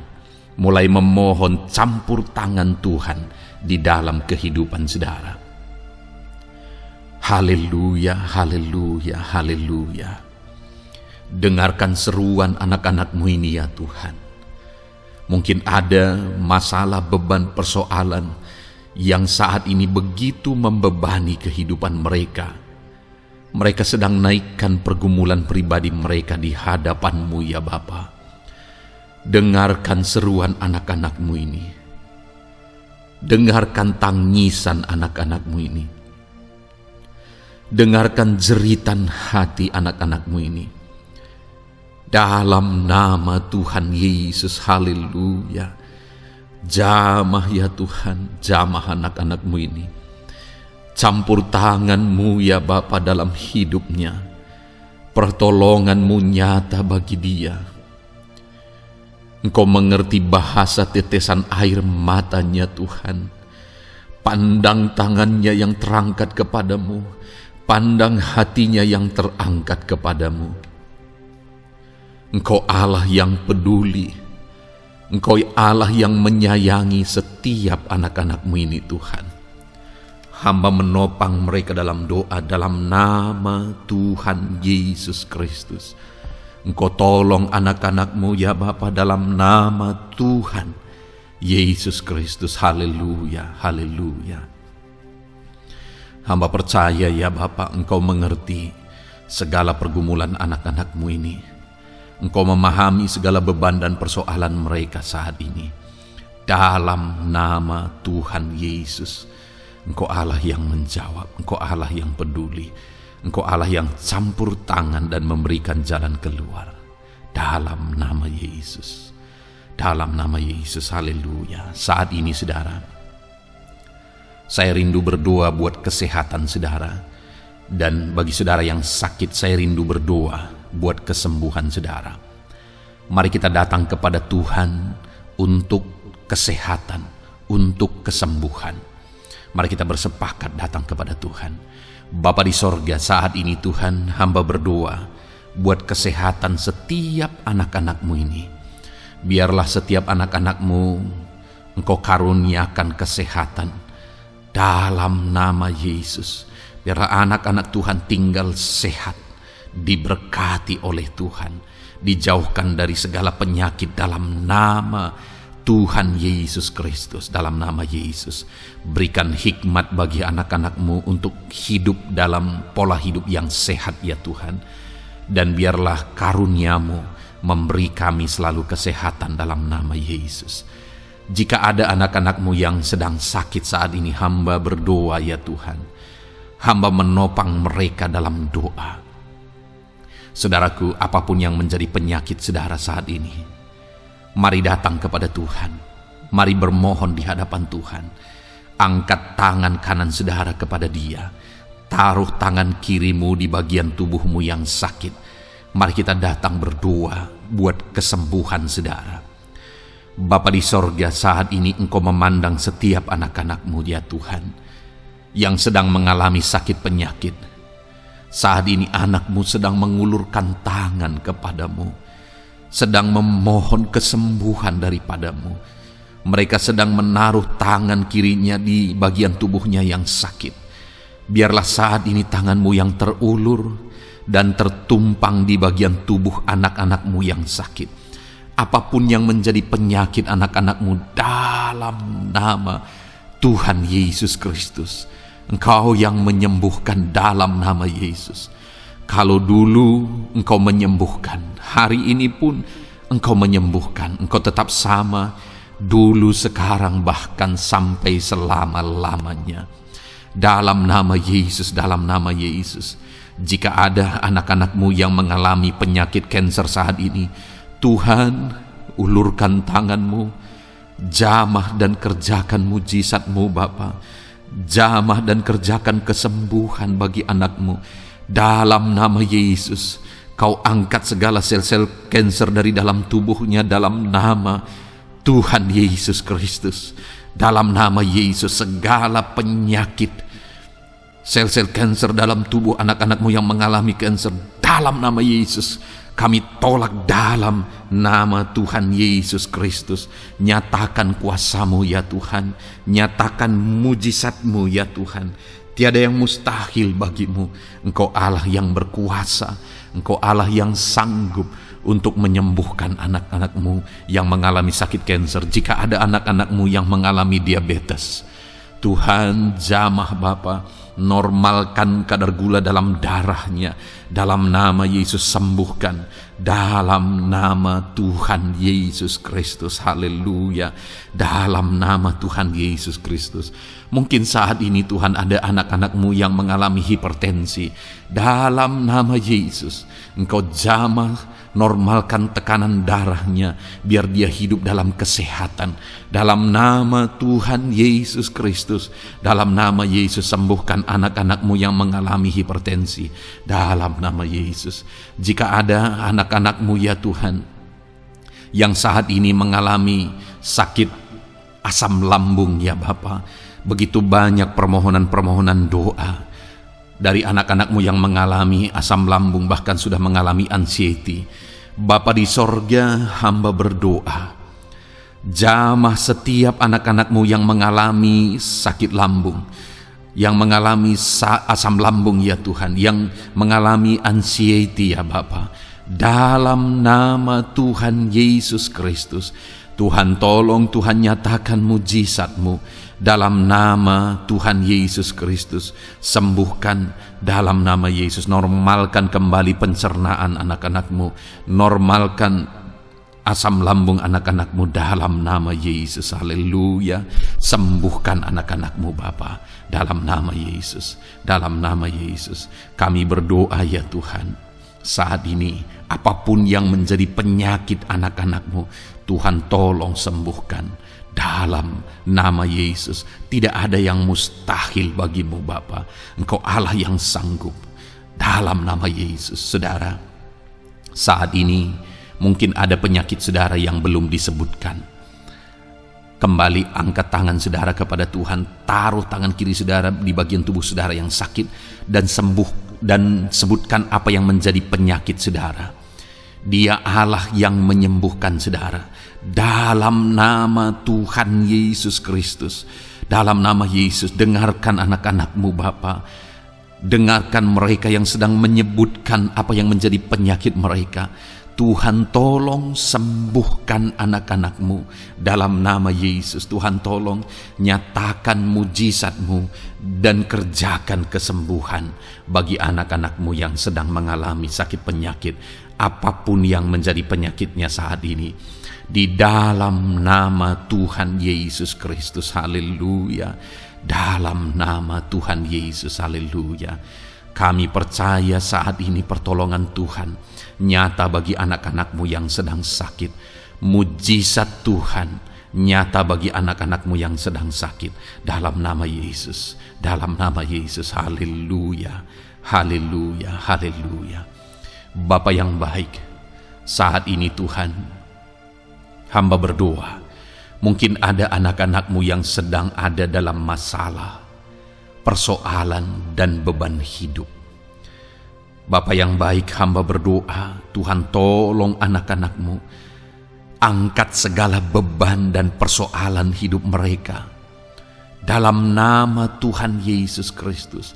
Mulai memohon campur tangan Tuhan di dalam kehidupan saudara. Haleluya, haleluya, haleluya. Dengarkan seruan anak-anak-Mu ini ya Tuhan. Mungkin ada masalah, beban, persoalan yang saat ini begitu membebani kehidupan mereka. Mereka sedang naikkan pergumulan pribadi mereka di hadapan-Mu ya Bapa. Dengarkan seruan anak-anak-Mu ini. Dengarkan tangisan anak-anak-Mu ini. Dengarkan jeritan hati anak-anak-Mu ini. Dalam nama Tuhan Yesus, haleluya. Jamah ya Tuhan, jamah anak-anak-Mu ini. Campur tangan-Mu ya Bapa dalam hidupnya. Pertolongan-Mu nyata bagi dia. Engkau mengerti bahasa tetesan air matanya Tuhan. Pandang tangannya yang terangkat kepadamu. Pandang hatinya yang terangkat kepadamu. Engkau Allah yang peduli. Engkau Allah yang menyayangi setiap anak-anak-Mu ini Tuhan. Hamba menopang mereka dalam doa dalam nama Tuhan Yesus Kristus. Engkau tolong anak-anak-Mu ya Bapa dalam nama Tuhan Yesus Kristus. Haleluya, haleluya. Hamba percaya ya Bapa, Engkau mengerti segala pergumulan anak-anak-Mu ini. Engkau memahami segala beban dan persoalan mereka saat ini. Dalam nama Tuhan Yesus. Engkau Allah yang menjawab, Engkau Allah yang peduli, Engkau Allah yang campur tangan dan memberikan jalan keluar. Dalam nama Yesus, dalam nama Yesus, haleluya. Saat ini saudara, saya rindu berdoa buat kesehatan saudara. Dan bagi saudara yang sakit, saya rindu berdoa buat kesembuhan saudara. Mari kita datang kepada Tuhan untuk kesehatan, untuk kesembuhan. Mari kita bersepakat datang kepada Tuhan. Bapa di sorga, saat ini Tuhan, hamba berdoa buat kesehatan setiap anak-anak-Mu ini. Biarlah setiap anak-anak-Mu Engkau karuniakan kesehatan dalam nama Yesus. Biarlah anak-anak Tuhan tinggal sehat, diberkati oleh Tuhan, dijauhkan dari segala penyakit dalam nama Tuhan Yesus Kristus. Dalam nama Yesus, berikan hikmat bagi anak-anak-Mu untuk hidup dalam pola hidup yang sehat ya Tuhan. Dan biarlah karunia-Mu memberi kami selalu kesehatan dalam nama Yesus. Jika ada anak-anak-Mu yang sedang sakit saat ini, hamba berdoa ya Tuhan. Hamba menopang mereka dalam doa. Saudaraku, apapun yang menjadi penyakit saudara saat ini, mari datang kepada Tuhan. Mari bermohon di hadapan Tuhan. Angkat tangan kanan saudara kepada Dia. Taruh tangan kirimu di bagian tubuhmu yang sakit. Mari kita datang berdoa buat kesembuhan saudara. Bapa di sorga, saat ini Engkau memandang setiap anak-anak-Mu ya Tuhan, yang sedang mengalami sakit penyakit. Saat ini anak-Mu sedang mengulurkan tangan kepadamu, sedang memohon kesembuhan daripadamu. Mereka sedang menaruh tangan kirinya di bagian tubuhnya yang sakit. Biarlah saat ini tangan-Mu yang terulur dan tertumpang di bagian tubuh anak-anak-Mu yang sakit. Apapun yang menjadi penyakit anak-anak-Mu, dalam nama Tuhan Yesus Kristus, Engkau yang menyembuhkan dalam nama Yesus. Kalau dulu Engkau menyembuhkan, hari ini pun Engkau menyembuhkan. Engkau tetap sama, dulu, sekarang, bahkan sampai selama-lamanya. Dalam nama Yesus, dalam nama Yesus. Jika ada anak-anak-Mu yang mengalami penyakit kanker saat ini, Tuhan, ulurkan tangan-Mu, jamah dan kerjakan mujizat-Mu Bapa. Jamah dan kerjakan kesembuhan bagi anak-Mu. Dalam nama Yesus, Kau angkat segala sel-sel kanker dari dalam tubuhnya dalam nama Tuhan Yesus Kristus. Dalam nama Yesus, segala penyakit, sel-sel kanker dalam tubuh anak-anak-Mu yang mengalami kanker, dalam nama Yesus, kami tolak dalam nama Tuhan Yesus Kristus. Nyatakan kuasa-Mu ya Tuhan, nyatakan mujizat-Mu ya Tuhan. Tiada yang mustahil bagi-Mu. Engkau Allah yang berkuasa, Engkau Allah yang sanggup untuk menyembuhkan anak-anak-Mu yang mengalami sakit kanker. Jika ada anak-anak-Mu yang mengalami diabetes, Tuhan, jamah Bapa, Normalkan kadar gula dalam darahnya. Dalam nama Yesus sembuhkan. Dalam nama Tuhan Yesus Kristus. Haleluya. Dalam nama Tuhan Yesus Kristus. Mungkin saat ini Tuhan ada anak-anak-Mu yang mengalami hipertensi. Dalam nama Yesus, Engkau jamah, normalkan tekanan darahnya, biar dia hidup dalam kesehatan. Dalam nama Tuhan Yesus Kristus, dalam nama Yesus sembuhkan anak-anak-Mu yang mengalami hipertensi. Dalam nama Yesus, jika ada anak-anak-Mu ya Tuhan, yang saat ini mengalami sakit asam lambung ya Bapa, begitu banyak permohonan-permohonan doa dari anak-anak-Mu yang mengalami asam lambung, bahkan sudah mengalami anxiety. Bapa di sorga, hamba berdoa, jamah setiap anak-anak-Mu yang mengalami sakit lambung, yang mengalami asam lambung ya Tuhan, yang mengalami anxiety ya Bapa. Dalam nama Tuhan Yesus Kristus, Tuhan tolong, Tuhan nyatakan mujizat-Mu. Dalam nama Tuhan Yesus Kristus, sembuhkan dalam nama Yesus. Normalkan kembali pencernaan anak-anak-Mu. Normalkan asam lambung anak-anak-Mu dalam nama Yesus. Haleluya. Sembuhkan anak-anak-Mu Bapa dalam nama Yesus. Dalam nama Yesus kami berdoa ya Tuhan, saat ini apapun yang menjadi penyakit anak-anak-Mu, Tuhan tolong sembuhkan dalam nama Yesus. Tidak ada yang mustahil bagi-Mu Bapa. Engkau Allah yang sanggup. Dalam nama Yesus. Saudara, saat ini mungkin ada penyakit saudara yang belum disebutkan. Kembali angkat tangan saudara kepada Tuhan, taruh tangan kiri saudara di bagian tubuh saudara yang sakit, dan sembuh, dan sebutkan apa yang menjadi penyakit saudara. Dia Allah yang menyembuhkan saudara. Dalam nama Tuhan Yesus Kristus, dalam nama Yesus, dengarkan anak-anak-Mu Bapa. Dengarkan mereka yang sedang menyebutkan apa yang menjadi penyakit mereka. Tuhan tolong sembuhkan anak-anak-Mu dalam nama Yesus. Tuhan tolong nyatakan mujizat-Mu dan kerjakan kesembuhan bagi anak-anak-Mu yang sedang mengalami sakit penyakit, apapun yang menjadi penyakitnya saat ini. Di dalam nama Tuhan Yesus Kristus, haleluya. Dalam nama Tuhan Yesus, haleluya. Kami percaya saat ini pertolongan Tuhan nyata bagi anak-anak-Mu yang sedang sakit. Mujizat Tuhan nyata bagi anak-anak-Mu yang sedang sakit. Dalam nama Yesus, dalam nama Yesus, haleluya, haleluya, haleluya. Bapa yang baik, saat ini Tuhan, hamba berdoa, mungkin ada anak-anak-Mu yang sedang ada dalam masalah, persoalan, dan beban hidup. Bapa yang baik, hamba berdoa, Tuhan tolong anak-anak-Mu, angkat segala beban dan persoalan hidup mereka. Dalam nama Tuhan Yesus Kristus,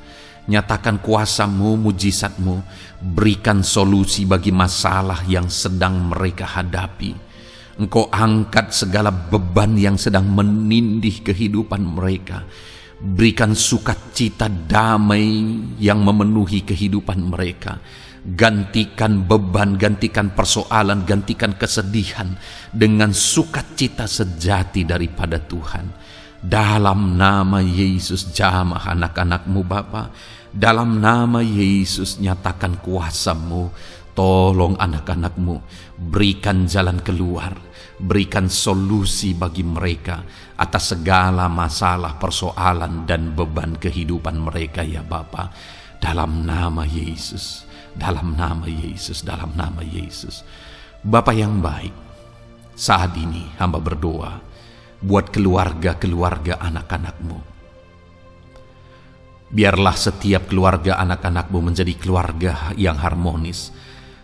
nyatakan kuasa-Mu, mujizat-Mu, berikan solusi bagi masalah yang sedang mereka hadapi. Engkau angkat segala beban yang sedang menindih kehidupan mereka. Berikan sukacita damai yang memenuhi kehidupan mereka. Gantikan beban, gantikan persoalan, gantikan kesedihan dengan sukacita sejati daripada Tuhan. Dalam nama Yesus, jamah anak-anak-Mu Bapa. Dalam nama Yesus, nyatakan kuasa-Mu. Tolong anak-anak-Mu, berikan jalan keluar, berikan solusi bagi mereka atas segala masalah, persoalan, dan beban kehidupan mereka ya Bapa. Dalam nama Yesus, dalam nama Yesus, dalam nama Yesus. Bapa yang baik, saat ini hamba berdoa buat keluarga-keluarga anak-anak-Mu. Biarlah setiap keluarga anak-anak-Mu menjadi keluarga yang harmonis,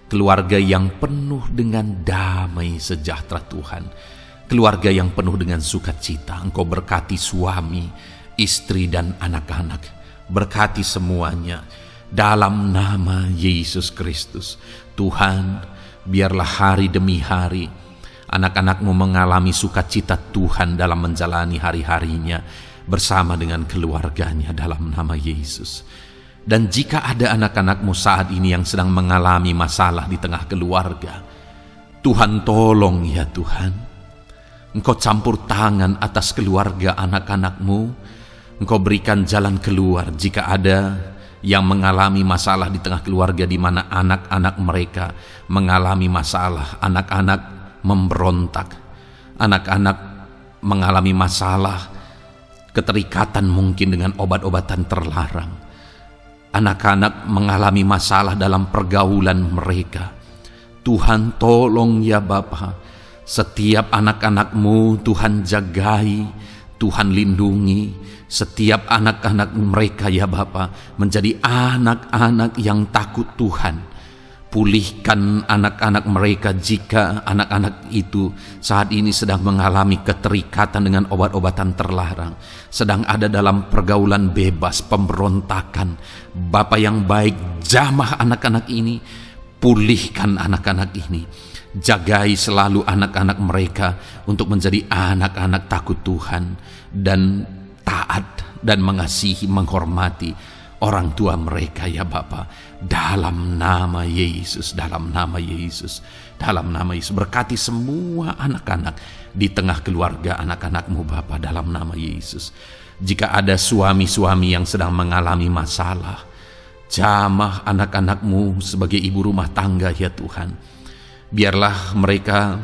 keluarga yang penuh dengan damai sejahtera Tuhan, keluarga yang penuh dengan sukacita. Engkau berkati suami, istri, dan anak-anak. Berkati semuanya dalam nama Yesus Kristus. Tuhan, biarlah hari demi hari anak-anak-Mu mengalami sukacita Tuhan dalam menjalani hari-harinya. bersama dengan keluarganya dalam nama Yesus. Dan jika ada anak-anakmu saat ini yang sedang mengalami masalah di tengah keluarga, Tuhan tolong ya Tuhan. Engkau campur tangan atas keluarga anak-anakmu. Engkau berikan jalan keluar jika ada yang mengalami masalah di tengah keluarga, di mana anak-anak mereka mengalami masalah, anak-anak memberontak, anak-anak mengalami masalah, keterikatan mungkin dengan obat-obatan terlarang, anak-anak mengalami masalah dalam pergaulan mereka. Tuhan tolong ya Bapa, setiap anak-anakmu Tuhan jagai, Tuhan lindungi. Setiap anak-anak mereka ya Bapa menjadi anak-anak yang takut Tuhan. Pulihkan anak-anak mereka jika anak-anak itu saat ini sedang mengalami keterikatan dengan obat-obatan terlarang, sedang ada dalam pergaulan bebas, pemberontakan. Bapa yang baik, jamah anak-anak ini, pulihkan anak-anak ini. Jagai selalu anak-anak mereka untuk menjadi anak-anak takut Tuhan dan taat dan mengasihi, menghormati orang tua mereka ya Bapa. Dalam nama Yesus, dalam nama Yesus, dalam nama Yesus. Berkati semua anak-anak di tengah keluarga anak-anakmu Bapa, dalam nama Yesus. Jika ada suami-suami yang sedang mengalami masalah, jamah anak-anakmu sebagai ibu rumah tangga ya Tuhan. Biarlah mereka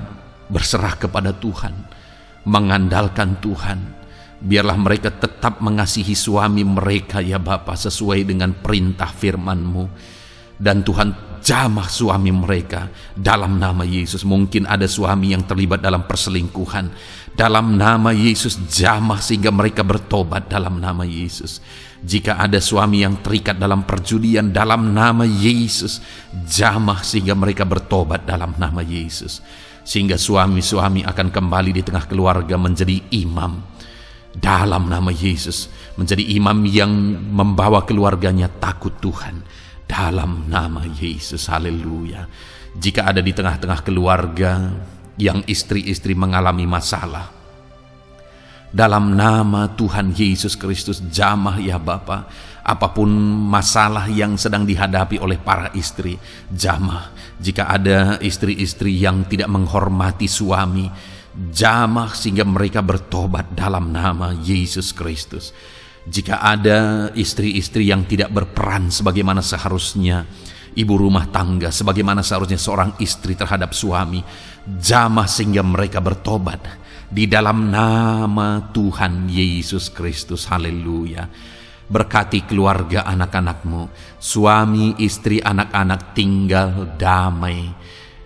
berserah kepada Tuhan, mengandalkan Tuhan. Biarlah mereka tetap mengasihi suami mereka ya Bapa sesuai dengan perintah firman-Mu. Dan Tuhan jamah suami mereka dalam nama Yesus. Mungkin ada suami yang terlibat dalam perselingkuhan, dalam nama Yesus jamah sehingga mereka bertobat dalam nama Yesus. Jika ada suami yang terikat dalam perjudian, dalam nama Yesus jamah sehingga mereka bertobat dalam nama Yesus. Sehingga suami-suami akan kembali di tengah keluarga menjadi imam dalam nama Yesus, menjadi imam yang membawa keluarganya takut Tuhan dalam nama Yesus. Haleluya. Jika ada di tengah-tengah keluarga yang istri-istri mengalami masalah, dalam nama Tuhan Yesus Kristus jamah ya Bapa, apapun masalah yang sedang dihadapi oleh para istri, jamah. Jika ada istri-istri yang tidak menghormati suami, jamah sehingga mereka bertobat dalam nama Yesus Kristus. Jika ada istri-istri yang tidak berperan sebagaimana seharusnya ibu rumah tangga, sebagaimana seharusnya seorang istri terhadap suami, jamah sehingga mereka bertobat di dalam nama Tuhan Yesus Kristus. Haleluya. Berkati keluarga anak-anakmu, suami, istri, anak-anak tinggal damai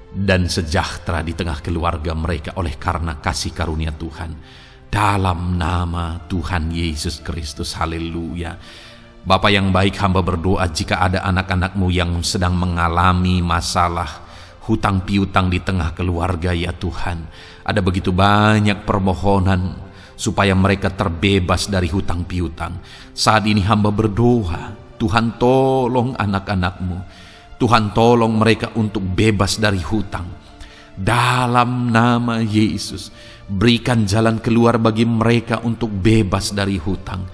dan sejahtera di tengah keluarga mereka oleh karena kasih karunia Tuhan dalam nama Tuhan Yesus Kristus. Haleluya. Bapa yang baik, hamba berdoa jika ada anak-anakmu yang sedang mengalami masalah hutang piutang di tengah keluarga ya Tuhan, ada begitu banyak permohonan supaya mereka terbebas dari hutang piutang. Saat ini hamba berdoa, Tuhan tolong anak-anakmu, Tuhan tolong mereka untuk bebas dari hutang. Dalam nama Yesus, berikan jalan keluar bagi mereka untuk bebas dari hutang.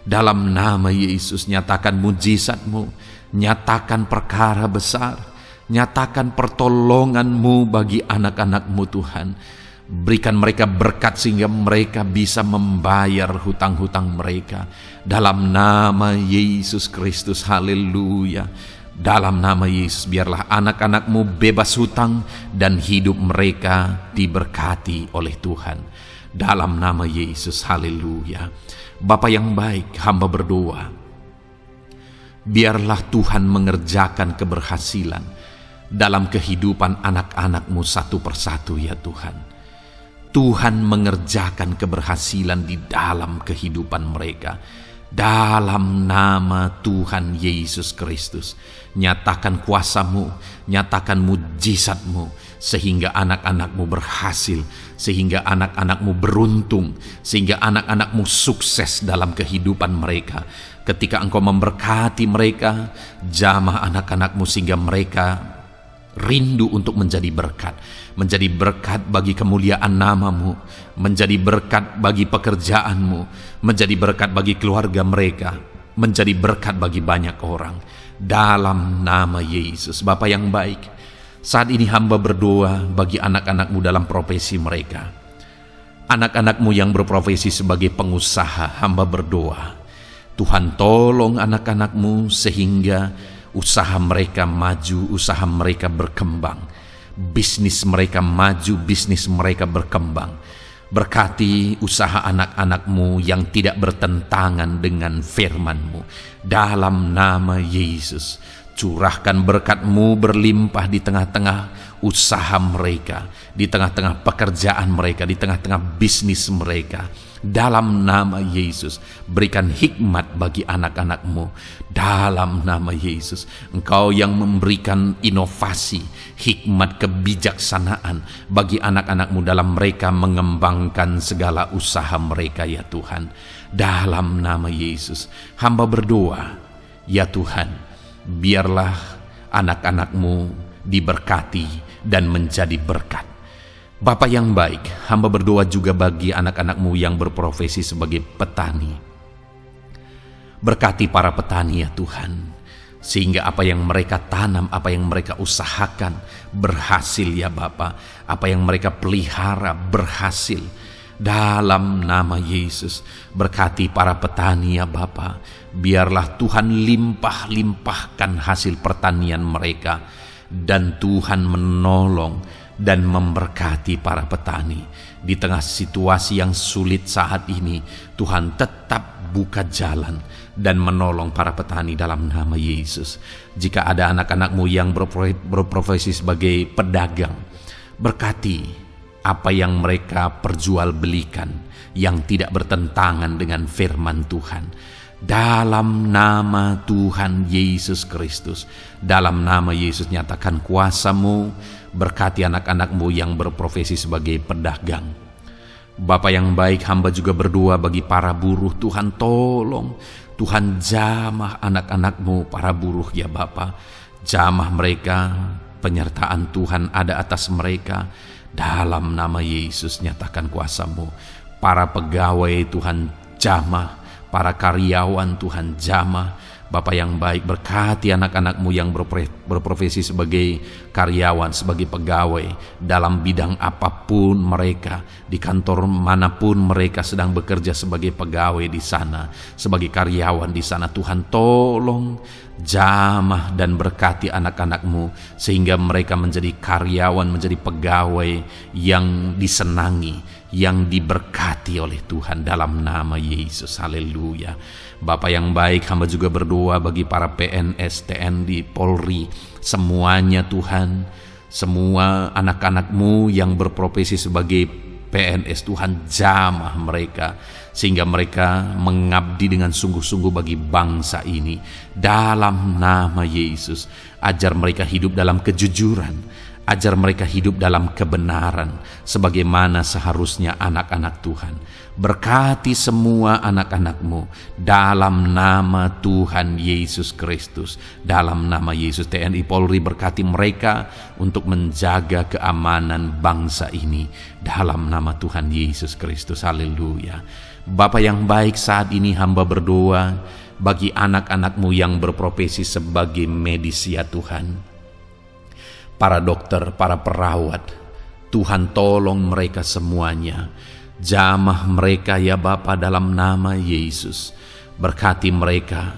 Dalam nama Yesus, nyatakan mujizat-Mu, nyatakan perkara besar, nyatakan pertolongan-Mu bagi anak-anak-Mu Tuhan. Berikan mereka berkat sehingga mereka bisa membayar hutang-hutang mereka. Dalam nama Yesus Kristus, haleluya. Dalam nama Yesus, biarlah anak-anak-Mu bebas hutang dan hidup mereka diberkati oleh Tuhan. Dalam nama Yesus, haleluya. Bapa yang baik, hamba berdoa, biarlah Tuhan mengerjakan keberhasilan dalam kehidupan anak-anak-Mu satu persatu ya Tuhan. Tuhan mengerjakan keberhasilan di dalam kehidupan mereka. Dalam nama Tuhan Yesus Kristus, nyatakan kuasa-Mu, nyatakan mujizat-Mu, sehingga anak-anak-Mu berhasil, sehingga anak-anak-Mu beruntung, sehingga anak-anak-Mu sukses dalam kehidupan mereka. Ketika Engkau memberkati mereka, jamah anak-anak-Mu sehingga mereka rindu untuk menjadi berkat bagi kemuliaan nama-Mu, menjadi berkat bagi pekerjaan-Mu, menjadi berkat bagi keluarga mereka, menjadi berkat bagi banyak orang. Dalam nama Yesus. Bapa yang baik, saat ini hamba berdoa bagi anak-anak-Mu dalam profesi mereka. Anak-anak-Mu yang berprofesi sebagai pengusaha, hamba berdoa, Tuhan tolong anak-anak-Mu sehingga usaha mereka maju, usaha mereka berkembang, bisnis mereka maju, bisnis mereka berkembang. Berkati usaha anak-anak-Mu yang tidak bertentangan dengan firman-Mu. Dalam nama Yesus, curahkan berkat-Mu berlimpah di tengah-tengah usaha mereka, di tengah-tengah pekerjaan mereka, di tengah-tengah bisnis mereka. Dalam nama Yesus, berikan hikmat bagi anak-anak-Mu. Dalam nama Yesus, Engkau yang memberikan inovasi, hikmat, kebijaksanaan bagi anak-anak-Mu dalam mereka mengembangkan segala usaha mereka, ya Tuhan. Dalam nama Yesus, hamba berdoa, ya Tuhan, biarlah anak-anak-Mu diberkati dan menjadi berkat. Bapa yang baik, hamba berdoa juga bagi anak-anak-Mu yang berprofesi sebagai petani. Berkati para petani, ya Tuhan, sehingga apa yang mereka tanam, apa yang mereka usahakan berhasil, ya Bapa. Apa yang mereka pelihara berhasil. Dalam nama Yesus, berkati para petani, ya Bapa. Biarlah Tuhan limpah-limpahkan hasil pertanian mereka, dan Tuhan menolong dan memberkati para petani. Di tengah situasi yang sulit saat ini, Tuhan tetap buka jalan dan menolong para petani dalam nama Yesus. Jika ada anak-anak-Mu yang berprofesi sebagai pedagang, berkati apa yang mereka perjualbelikan yang tidak bertentangan dengan firman Tuhan. Dalam nama Tuhan Yesus Kristus, dalam nama Yesus, nyatakan kuasa-Mu, berkati anak-anak-Mu yang berprofesi sebagai pedagang. Bapa yang baik, hamba juga berdoa bagi para buruh. Tuhan tolong, Tuhan jamah anak-anak-Mu para buruh, ya Bapa. Jamah mereka, penyertaan Tuhan ada atas mereka. Dalam nama Yesus, nyatakan kuasa-Mu. Para pegawai Tuhan jamah, para karyawan Tuhan jamah. Bapa yang baik, berkati anak-anak-Mu yang berprofesi sebagai karyawan, sebagai pegawai dalam bidang apapun mereka, di kantor manapun mereka sedang bekerja sebagai pegawai di sana, sebagai karyawan di sana. Tuhan tolong jamah dan berkati anak-anak-Mu sehingga mereka menjadi karyawan, menjadi pegawai yang disenangi, yang diberkati oleh Tuhan dalam nama Yesus. Haleluya. Bapa yang baik, hamba juga berdoa bagi para PNS, TNI, Polri, semuanya Tuhan, semua anak-anak-Mu yang berprofesi sebagai PNS, Tuhan jamah mereka sehingga mereka mengabdi dengan sungguh-sungguh bagi bangsa ini. Dalam nama Yesus, ajar mereka hidup dalam kejujuran, ajar mereka hidup dalam kebenaran sebagaimana seharusnya anak-anak Tuhan. Berkati semua anak-anak-Mu dalam nama Tuhan Yesus Kristus. Dalam nama Yesus, TNI Polri berkati mereka untuk menjaga keamanan bangsa ini dalam nama Tuhan Yesus Kristus. Haleluya. Bapa yang baik, saat ini hamba berdoa bagi anak-anak-Mu yang berprofesi sebagai medis, ya Tuhan. Para dokter, para perawat, Tuhan tolong mereka semuanya. Jamah mereka, ya Bapa, dalam nama Yesus. Berkati mereka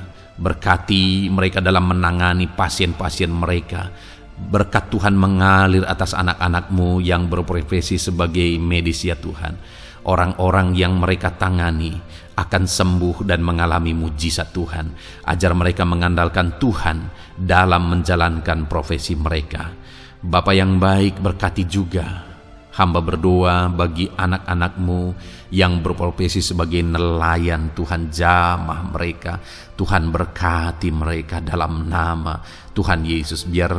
dalam menangani pasien-pasien mereka. Berkat Tuhan mengalir atas anak-anak-Mu yang berprofesi sebagai medis, ya Tuhan. Orang-orang yang mereka tangani akan sembuh dan mengalami mujizat Tuhan. Ajar mereka mengandalkan Tuhan dalam menjalankan profesi mereka. Bapa yang baik, berkati juga hamba berdoa bagi anak-anak-Mu yang berprofesi sebagai nelayan. Tuhan jamah mereka, Tuhan berkati mereka dalam nama Tuhan Yesus. Biar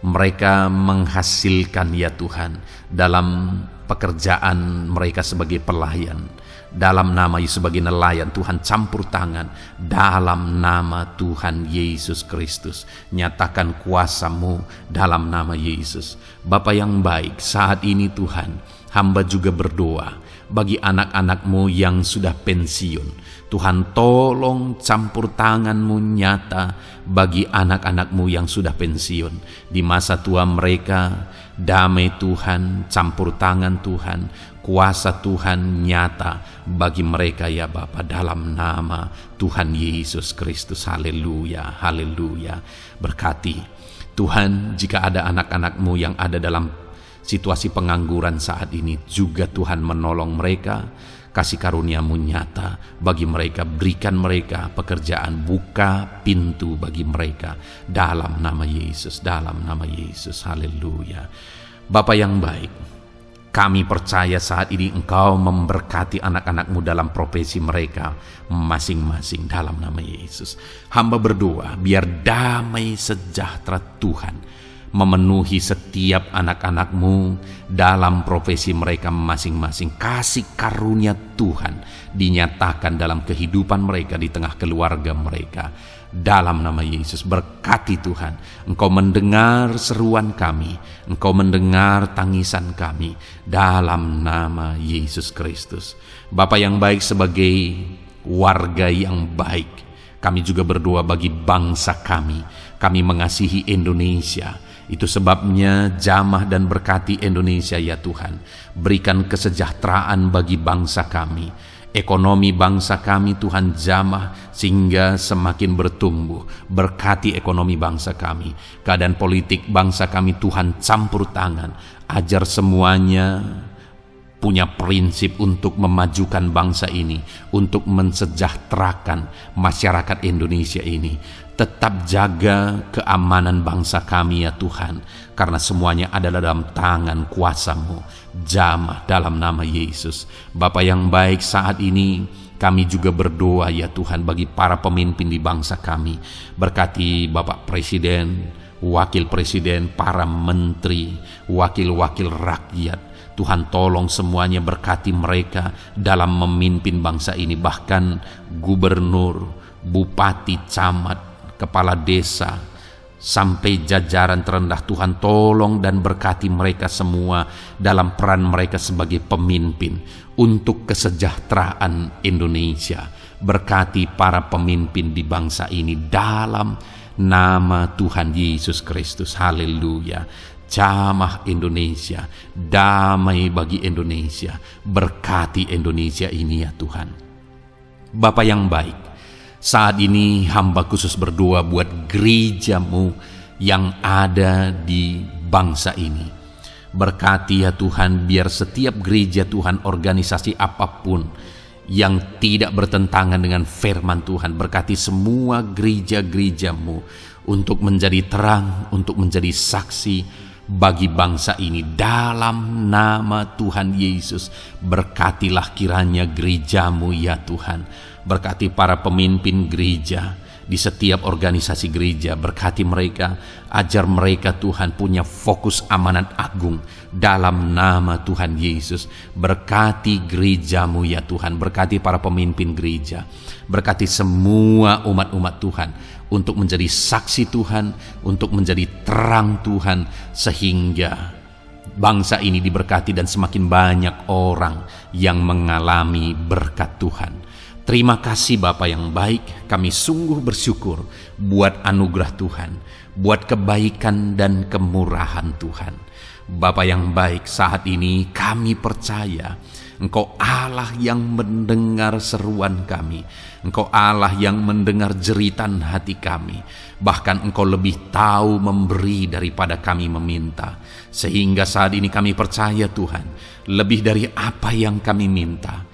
mereka menghasilkan, ya Tuhan, dalam pekerjaan mereka sebagai pelayan, Dalam nama Yesus sebagai nelayan, Tuhan campur tangan. Dalam nama Tuhan Yesus Kristus, nyatakan kuasa-Mu dalam nama Yesus. Bapa yang baik, saat ini Tuhan, hamba juga berdoa bagi anak-anak-Mu yang sudah pensiun. Tuhan, tolong campur tangan-Mu nyata bagi anak-anak-Mu yang sudah pensiun. Di masa tua mereka, damai Tuhan, campur tangan Tuhan, kuasa Tuhan nyata bagi mereka ya Bapa, dalam nama Tuhan Yesus Kristus. Haleluya, haleluya. Berkati Tuhan, jika ada anak-anak-Mu yang ada dalam situasi pengangguran saat ini, juga Tuhan menolong mereka. Kasih karunia-Mu nyata bagi mereka, berikan mereka pekerjaan, buka pintu bagi mereka dalam nama Yesus, dalam nama Yesus. Haleluya. Bapa yang baik, kami percaya saat ini Engkau memberkati anak-anak-Mu dalam profesi mereka masing-masing dalam nama Yesus. Hamba berdoa biar damai sejahtera Tuhan memenuhi setiap anak-anak-Mu dalam profesi mereka masing-masing. Kasih karunia Tuhan dinyatakan dalam kehidupan mereka, di tengah keluarga mereka. Dalam nama Yesus, berkati Tuhan. Engkau mendengar seruan kami, Engkau mendengar tangisan kami dalam nama Yesus Kristus. Bapa yang baik, sebagai warga yang baik, kami juga berdoa bagi bangsa kami. Kami mengasihi Indonesia. Itu sebabnya jamah dan berkati Indonesia ya Tuhan. Berikan kesejahteraan bagi bangsa kami. Ekonomi bangsa kami Tuhan jamah sehingga semakin bertumbuh. Berkati ekonomi bangsa kami. Keadaan politik bangsa kami Tuhan campur tangan. Ajar semuanya punya prinsip untuk memajukan bangsa ini, untuk mensejahterakan masyarakat Indonesia ini. Tetap jaga keamanan bangsa kami ya Tuhan, karena semuanya adalah dalam tangan kuasa-Mu. Jamah dalam nama Yesus. Bapa yang baik, saat ini kami juga berdoa ya Tuhan bagi para pemimpin di bangsa kami. Berkati Bapak Presiden, Wakil Presiden, para menteri, wakil-wakil rakyat. Tuhan, tolong semuanya, berkati mereka dalam memimpin bangsa ini. Bahkan gubernur, bupati, camat, kepala desa, sampai jajaran terendah. Tuhan, tolong dan berkati mereka semua dalam peran mereka sebagai pemimpin untuk kesejahteraan Indonesia. Berkati para pemimpin di bangsa ini dalam nama Tuhan Yesus Kristus. Haleluya. Jamah Indonesia, damai bagi Indonesia. Berkati Indonesia ini ya Tuhan. Bapa yang baik, saat ini hamba khusus berdoa buat gereja-Mu yang ada di bangsa ini. Berkati ya Tuhan, biar setiap gereja Tuhan, organisasi apapun yang tidak bertentangan dengan firman Tuhan, berkati semua gereja-gereja-Mu untuk menjadi terang, untuk menjadi saksi bagi bangsa ini dalam nama Tuhan Yesus. Berkatilah kiranya gereja-Mu ya Tuhan. Berkati para pemimpin gereja di setiap organisasi gereja. Berkati mereka, ajar mereka Tuhan punya fokus amanat agung dalam nama Tuhan Yesus. Berkati gereja-Mu ya Tuhan. Berkati para pemimpin gereja. Berkati semua umat-umat Tuhan untuk menjadi saksi Tuhan, untuk menjadi terang Tuhan, sehingga bangsa ini diberkati dan semakin banyak orang yang mengalami berkat Tuhan. Terima kasih Bapa yang baik, kami sungguh bersyukur buat anugerah Tuhan, buat kebaikan dan kemurahan Tuhan. Bapa yang baik, saat ini kami percaya Engkau Allah yang mendengar seruan kami. Engkau Allah yang mendengar jeritan hati kami. Bahkan Engkau lebih tahu memberi daripada kami meminta. Sehingga saat ini kami percaya Tuhan, lebih dari apa yang kami minta,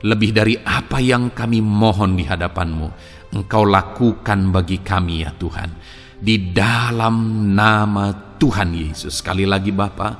lebih dari apa yang kami mohon di hadapan-Mu, Engkau lakukan bagi kami ya Tuhan. Di dalam nama Tuhan Yesus. Sekali lagi Bapa,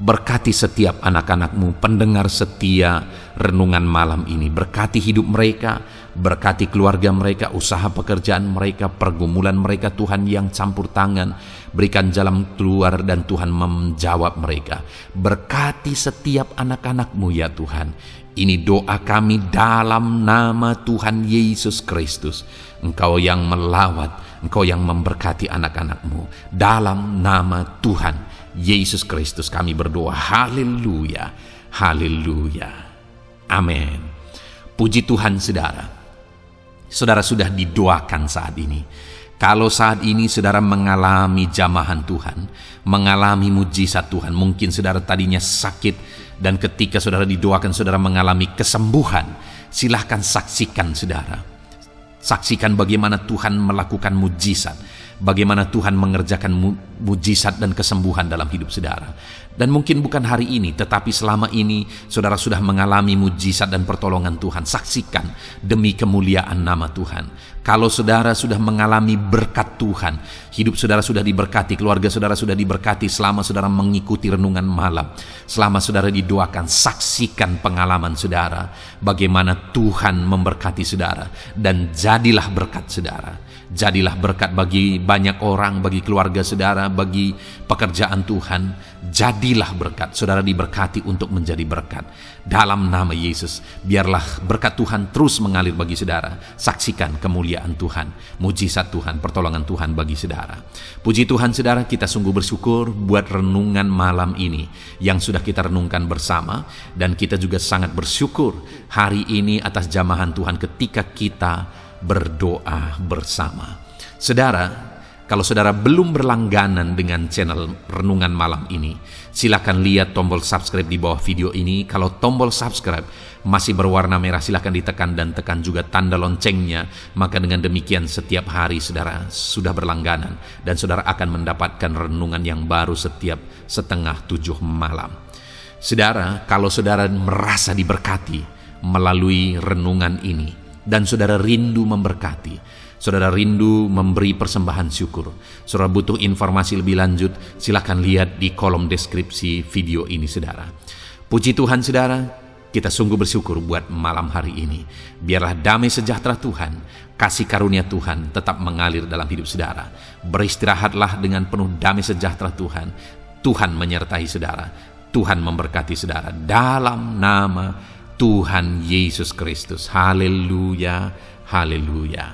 Berkati setiap anak-anak-Mu, pendengar setia renungan malam ini. Berkati hidup mereka, berkati keluarga mereka, usaha pekerjaan mereka, pergumulan mereka Tuhan yang campur tangan. Berikan jalan keluar dan Tuhan menjawab mereka. Berkati setiap anak-anak-Mu ya Tuhan. Ini doa kami dalam nama Tuhan Yesus Kristus. Engkau yang melawat, Engkau yang memberkati anak-anak-Mu. Dalam nama Tuhan Yesus Kristus kami berdoa. Haleluya, haleluya, amin. Puji Tuhan saudara. Saudara sudah didoakan saat ini. Kalau saat ini saudara mengalami jamahan Tuhan, mengalami mujizat Tuhan, mungkin saudara tadinya sakit dan ketika saudara didoakan saudara mengalami kesembuhan, silahkan saksikan saudara. Saksikan bagaimana Tuhan melakukan mujizat, bagaimana Tuhan mengerjakan mujizat dan kesembuhan dalam hidup saudara. Dan mungkin bukan hari ini, tetapi selama ini saudara sudah mengalami mujizat dan pertolongan Tuhan. Saksikan demi kemuliaan nama Tuhan. Kalau saudara sudah mengalami berkat Tuhan, hidup saudara sudah diberkati, keluarga saudara sudah diberkati selama saudara mengikuti renungan malam, selama saudara didoakan, saksikan pengalaman saudara, bagaimana Tuhan memberkati saudara, dan jadilah berkat saudara. Jadilah berkat bagi banyak orang, bagi keluarga saudara, bagi pekerjaan Tuhan. Jadilah berkat, saudara diberkati untuk menjadi berkat. Dalam nama Yesus, biarlah berkat Tuhan terus mengalir bagi saudara. Saksikan kemuliaan Tuhan, mujizat Tuhan, pertolongan Tuhan bagi saudara. Puji Tuhan saudara, kita sungguh bersyukur buat renungan malam ini yang sudah kita renungkan bersama. Dan kita juga sangat bersyukur hari ini atas jamahan Tuhan ketika kita berdoa bersama. Saudara, kalau saudara belum berlangganan dengan channel renungan malam ini, silakan lihat tombol subscribe di bawah video ini. Kalau tombol subscribe masih berwarna merah, silakan ditekan dan tekan juga tanda loncengnya. Maka dengan demikian setiap hari saudara sudah berlangganan dan saudara akan mendapatkan renungan yang baru setiap 6:30 malam. Saudara, kalau saudara merasa diberkati melalui renungan ini, dan saudara rindu memberkati, saudara rindu memberi persembahan syukur, saudara butuh informasi lebih lanjut, silakan lihat di kolom deskripsi video ini saudara. Puji Tuhan saudara, kita sungguh bersyukur buat malam hari ini. Biarlah damai sejahtera Tuhan, kasih karunia Tuhan tetap mengalir dalam hidup saudara. Beristirahatlah dengan penuh damai sejahtera Tuhan. Tuhan menyertai saudara, Tuhan memberkati saudara dalam nama Tuhan Yesus Kristus. Haleluya, haleluya.